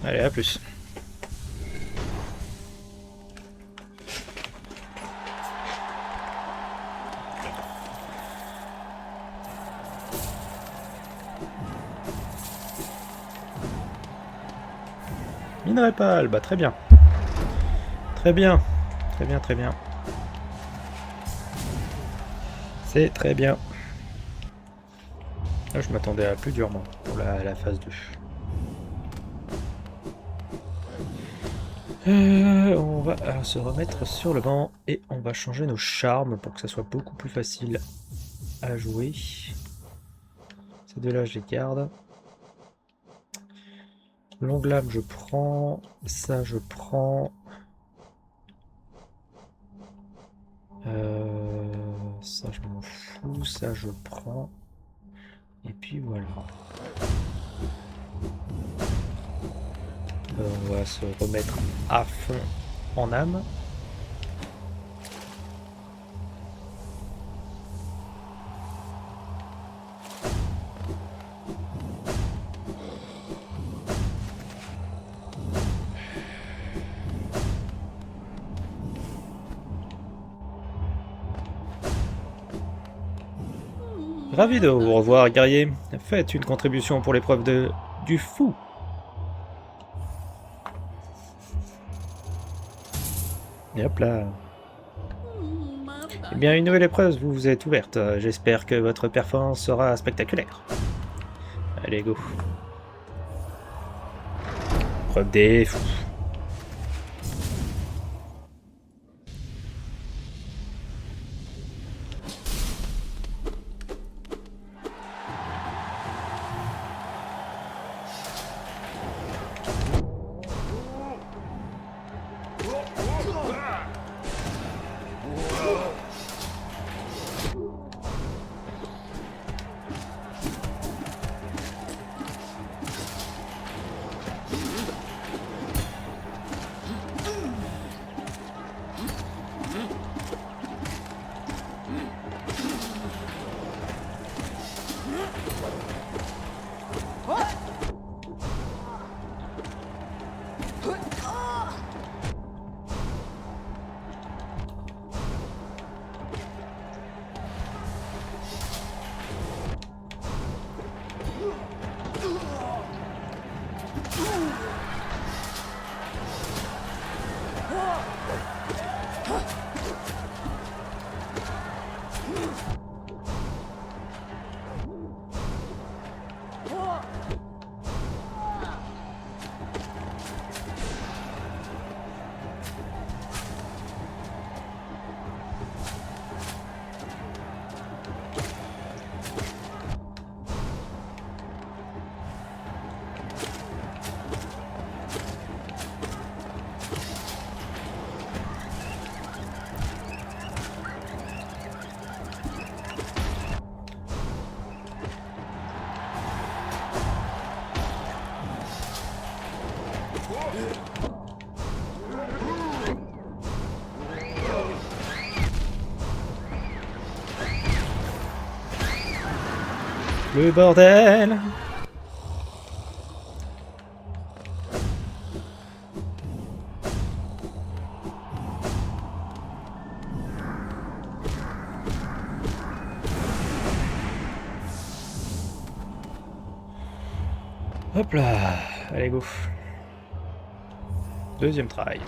Speaker 1: Allez, à plus. Minerai pâle, bah très bien. Très bien. Très bien, très bien. C'est très bien. Là, je m'attendais à plus durement pour la phase 2. On va se remettre sur le banc et on va changer nos charmes pour que ça soit beaucoup plus facile à jouer. Ces deux-là, je les garde. Longue lame, je prends. Ça, je prends. Ça, je m'en fous. Ça, je prends. Et puis voilà. On va se remettre à fond en âme. Ravi de vous revoir, guerrier. Faites une contribution pour l'épreuve du fou. Et hop là. Eh bien, une nouvelle épreuve vous est ouverte. J'espère que votre performance sera spectaculaire. Allez, go. Preuve des fous. Le bordel! Hop là! Allez, go! Deuxième try.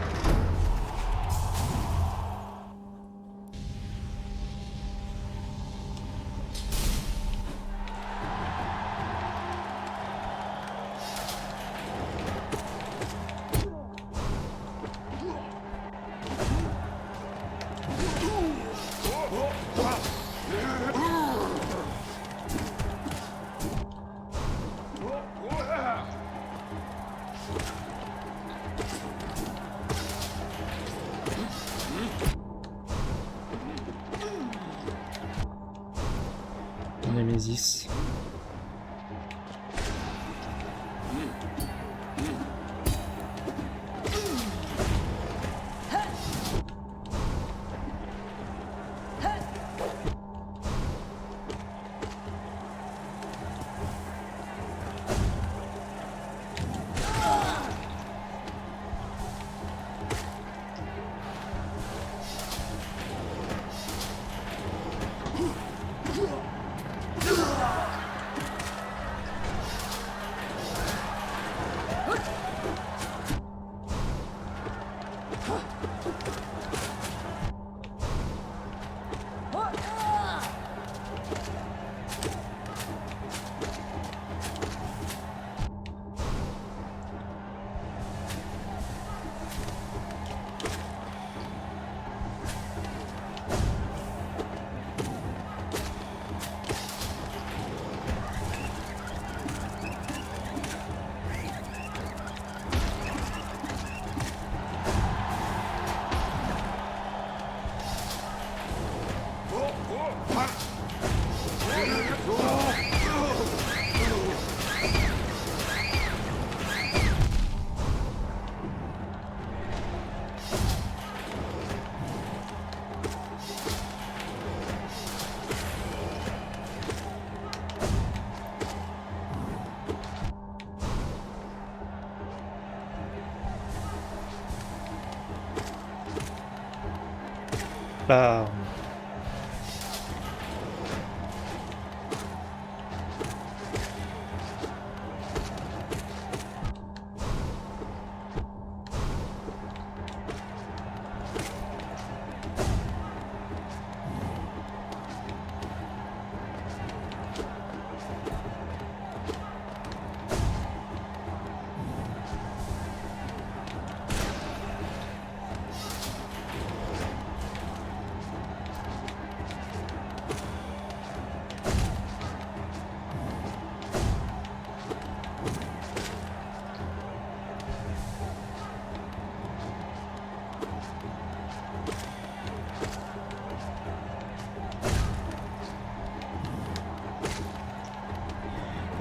Speaker 1: Némésis. Là.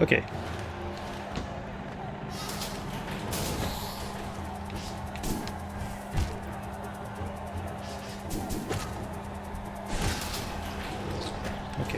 Speaker 1: Ok. Ok.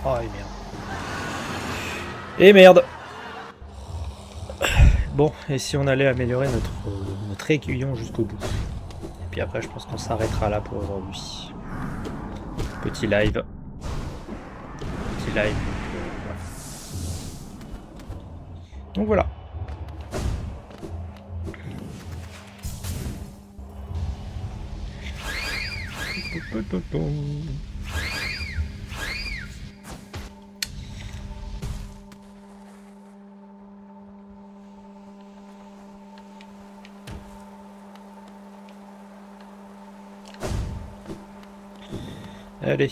Speaker 1: Oh et merde. Et merde. Bon, et si on allait améliorer notre aiguillon jusqu'au bout. Et puis après, je pense qu'on s'arrêtera là pour aujourd'hui. Petit live. Petit live. Donc voilà. Allez.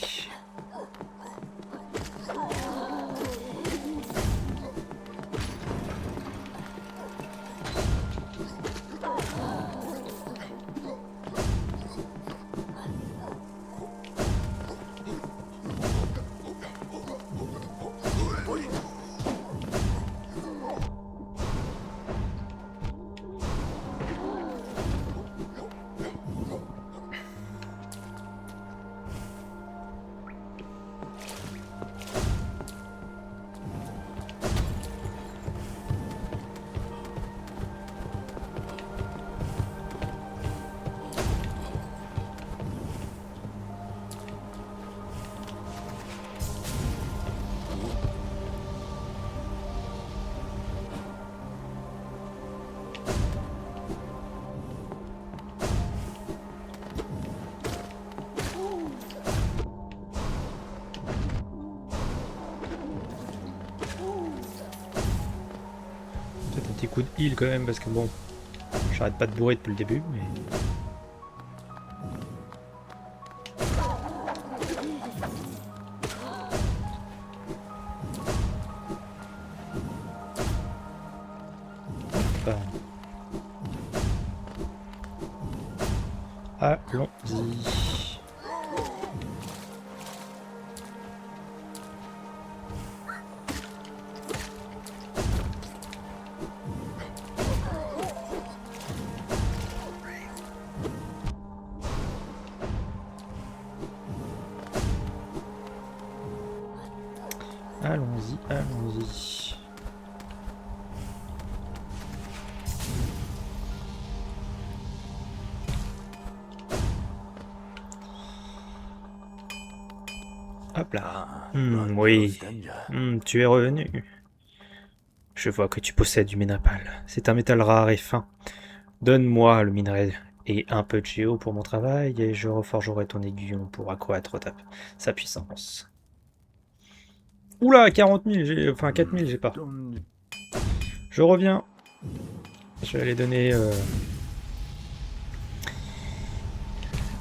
Speaker 1: Peut-être un petit coup de heal quand même parce que bon, j'arrête pas de bourrer depuis le début, mais... Allons-y. Allons-y, allons-y. Hop là. Oui. Tu es revenu. Je vois que tu possèdes du minérapal. C'est un métal rare et fin. Donne-moi le minerai et un peu de géo pour mon travail et je reforgerai ton aiguillon pour accroître sa puissance. Oula, 40 000, enfin 4 000, j'ai pas. Je reviens. Je vais aller donner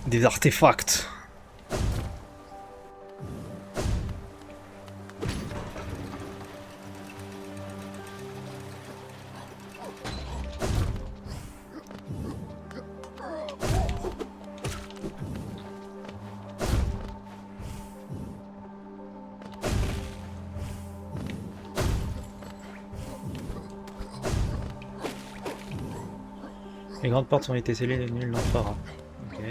Speaker 1: des artefacts. Les grandes portes ont été scellées, nul n'en fera. Ok.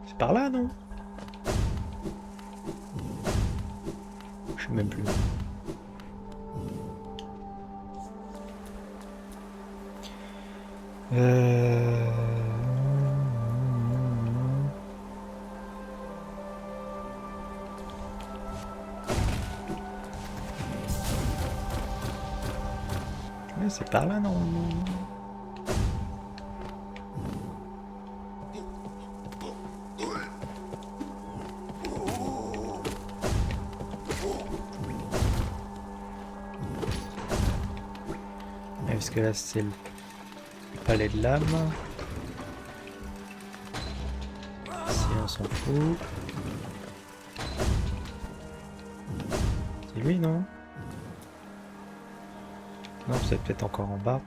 Speaker 1: C'est par là, non? Je sais même plus. Ouais, c'est par là, non? Parce que là, c'est le palais de l'âme. Ici, on s'en fout. C'est lui, non? Non, c'est peut-être encore en bas.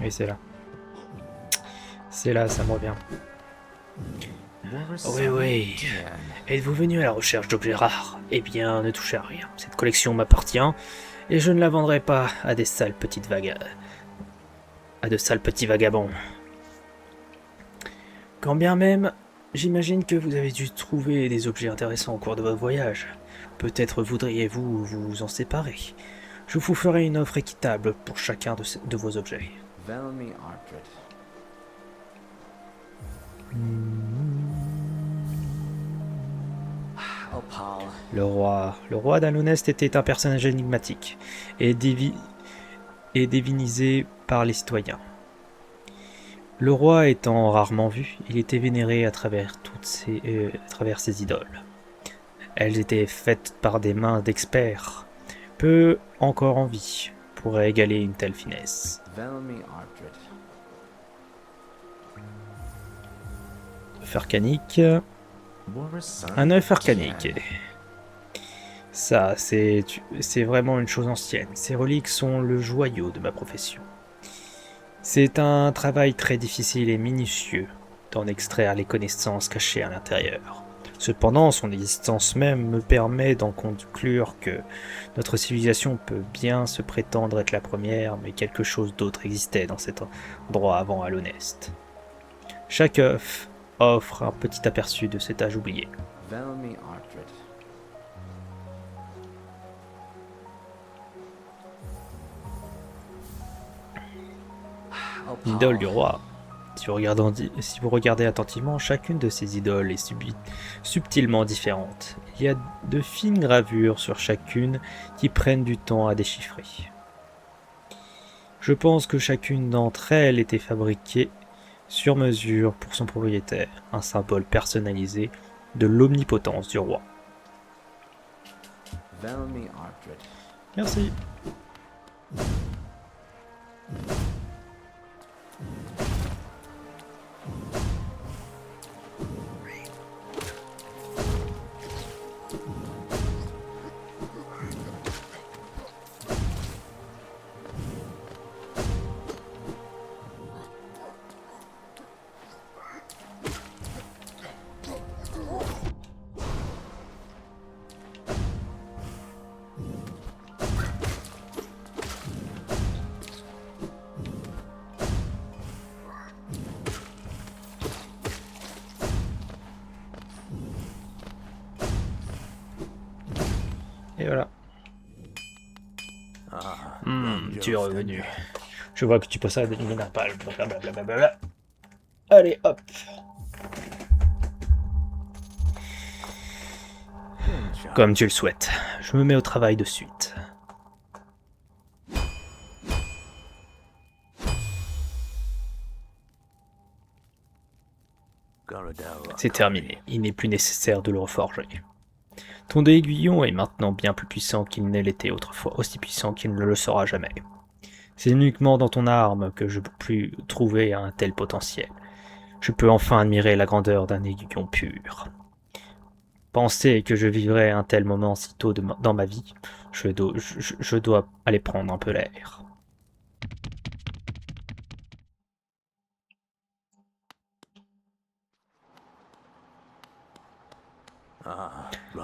Speaker 1: Oui, c'est là. C'est là, ça me revient. Oui, oui. Êtes-vous venu à la recherche d'objets rares? Eh bien, ne touchez à rien. Cette collection m'appartient et je ne la vendrai pas à des sales petites à de sales petits vagabonds. Quand bien même, j'imagine que vous avez dû trouver des objets intéressants au cours de votre voyage. Peut-être voudriez-vous vous en séparer. Je vous ferai une offre équitable pour chacun de vos objets. Le roi d'Alunest était un personnage énigmatique et divinisé par les citoyens. Le roi étant rarement vu, il était vénéré à travers ses idoles. Elles étaient faites par des mains d'experts, peu encore en vie, pourraient égaler une telle finesse. Œuf arcanique. Un œuf arcanique. Ça, c'est vraiment une chose ancienne. Ces reliques sont le joyau de ma profession. C'est un travail très difficile et minutieux d'en extraire les connaissances cachées à l'intérieur. Cependant, son existence même me permet d'en conclure que notre civilisation peut bien se prétendre être la première, mais quelque chose d'autre existait dans cet endroit avant Alunest. Chaque œuf offre un petit aperçu de cet âge oublié. Idole du roi. Si vous regardez attentivement, chacune de ces idoles est subtilement différente. Il y a de fines gravures sur chacune qui prennent du temps à déchiffrer. Je pense que chacune d'entre elles était fabriquée sur mesure pour son propriétaire, un symbole personnalisé de l'omnipotence du roi. Merci. Et voilà. Tu es revenu. Je vois que tu possèdes une napalm. Blablabla. Allez, hop. Comme tu le souhaites. Je me mets au travail de suite. C'est terminé. Il n'est plus nécessaire de le reforger. Ton aiguillon est maintenant bien plus puissant qu'il ne l'était autrefois, aussi puissant qu'il ne le sera jamais. C'est uniquement dans ton arme que je peux trouver un tel potentiel. Je peux enfin admirer la grandeur d'un aiguillon pur. Penser que je vivrai un tel moment si tôt dans ma vie, je dois aller prendre un peu l'air.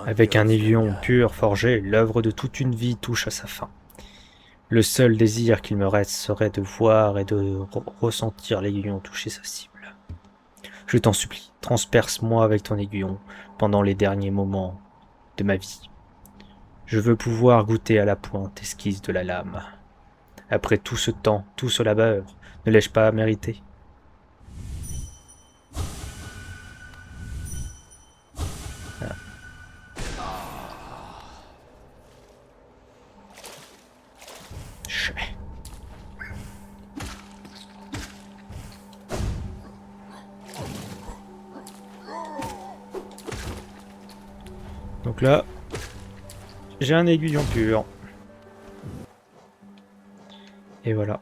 Speaker 1: Avec un aiguillon pur forgé, l'œuvre de toute une vie touche à sa fin. Le seul désir qu'il me reste serait de voir et de ressentir l'aiguillon toucher sa cible. Je t'en supplie, transperce-moi avec ton aiguillon pendant les derniers moments de ma vie. Je veux pouvoir goûter à la pointe esquisse de la lame. Après tout ce temps, tout ce labeur, ne l'ai-je pas mérité ? Ah. Donc là, J'ai un aiguillon pur. Et voilà.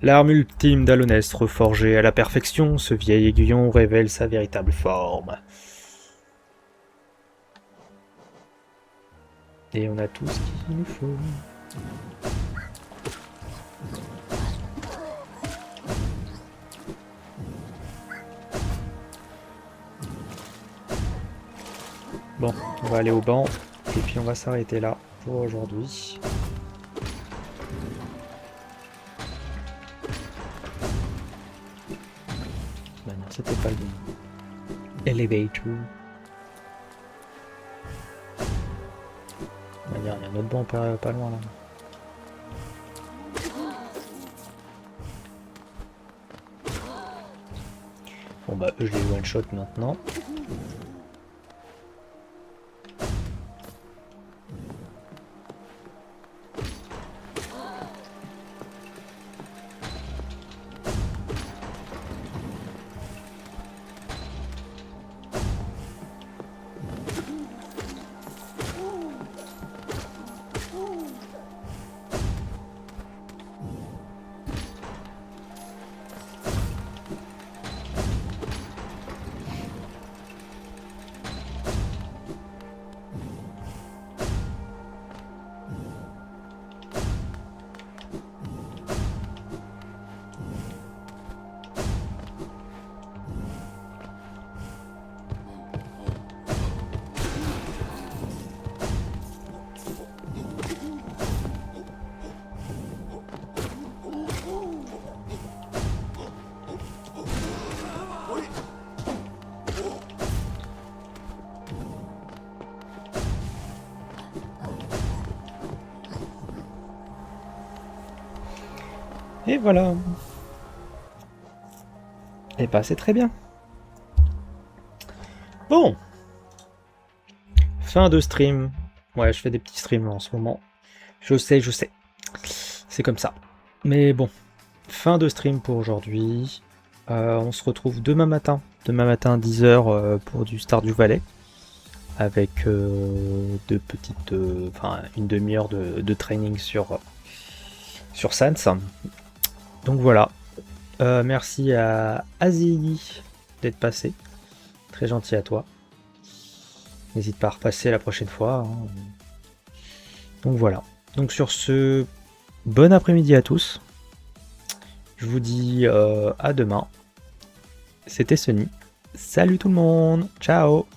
Speaker 1: L'arme ultime d'Alonest, reforgée à la perfection, ce vieil aiguillon révèle sa véritable forme. Et on a tout ce qu'il nous faut. Bon, on va aller au banc, et puis on va s'arrêter là pour aujourd'hui. Bah non, c'était pas le bon. Elevator. Il y a un autre banc pas loin là. Bon bah eux je les one shot maintenant. Et voilà. Et bah c'est très bien. Bon. Fin de stream. Ouais, je fais des petits streams en ce moment. Je sais. C'est comme ça. Mais bon. Fin de stream pour aujourd'hui. On se retrouve demain matin. Demain matin 10h pour du Stardew Valley. Avec une demi-heure de training sur Sans. Donc voilà. Merci à Azili d'être passé. Très gentil à toi. N'hésite pas à repasser la prochaine fois. Hein. Donc voilà. Donc sur ce, bon après-midi à tous. Je vous dis à demain. C'était Sunny. Salut tout le monde. Ciao.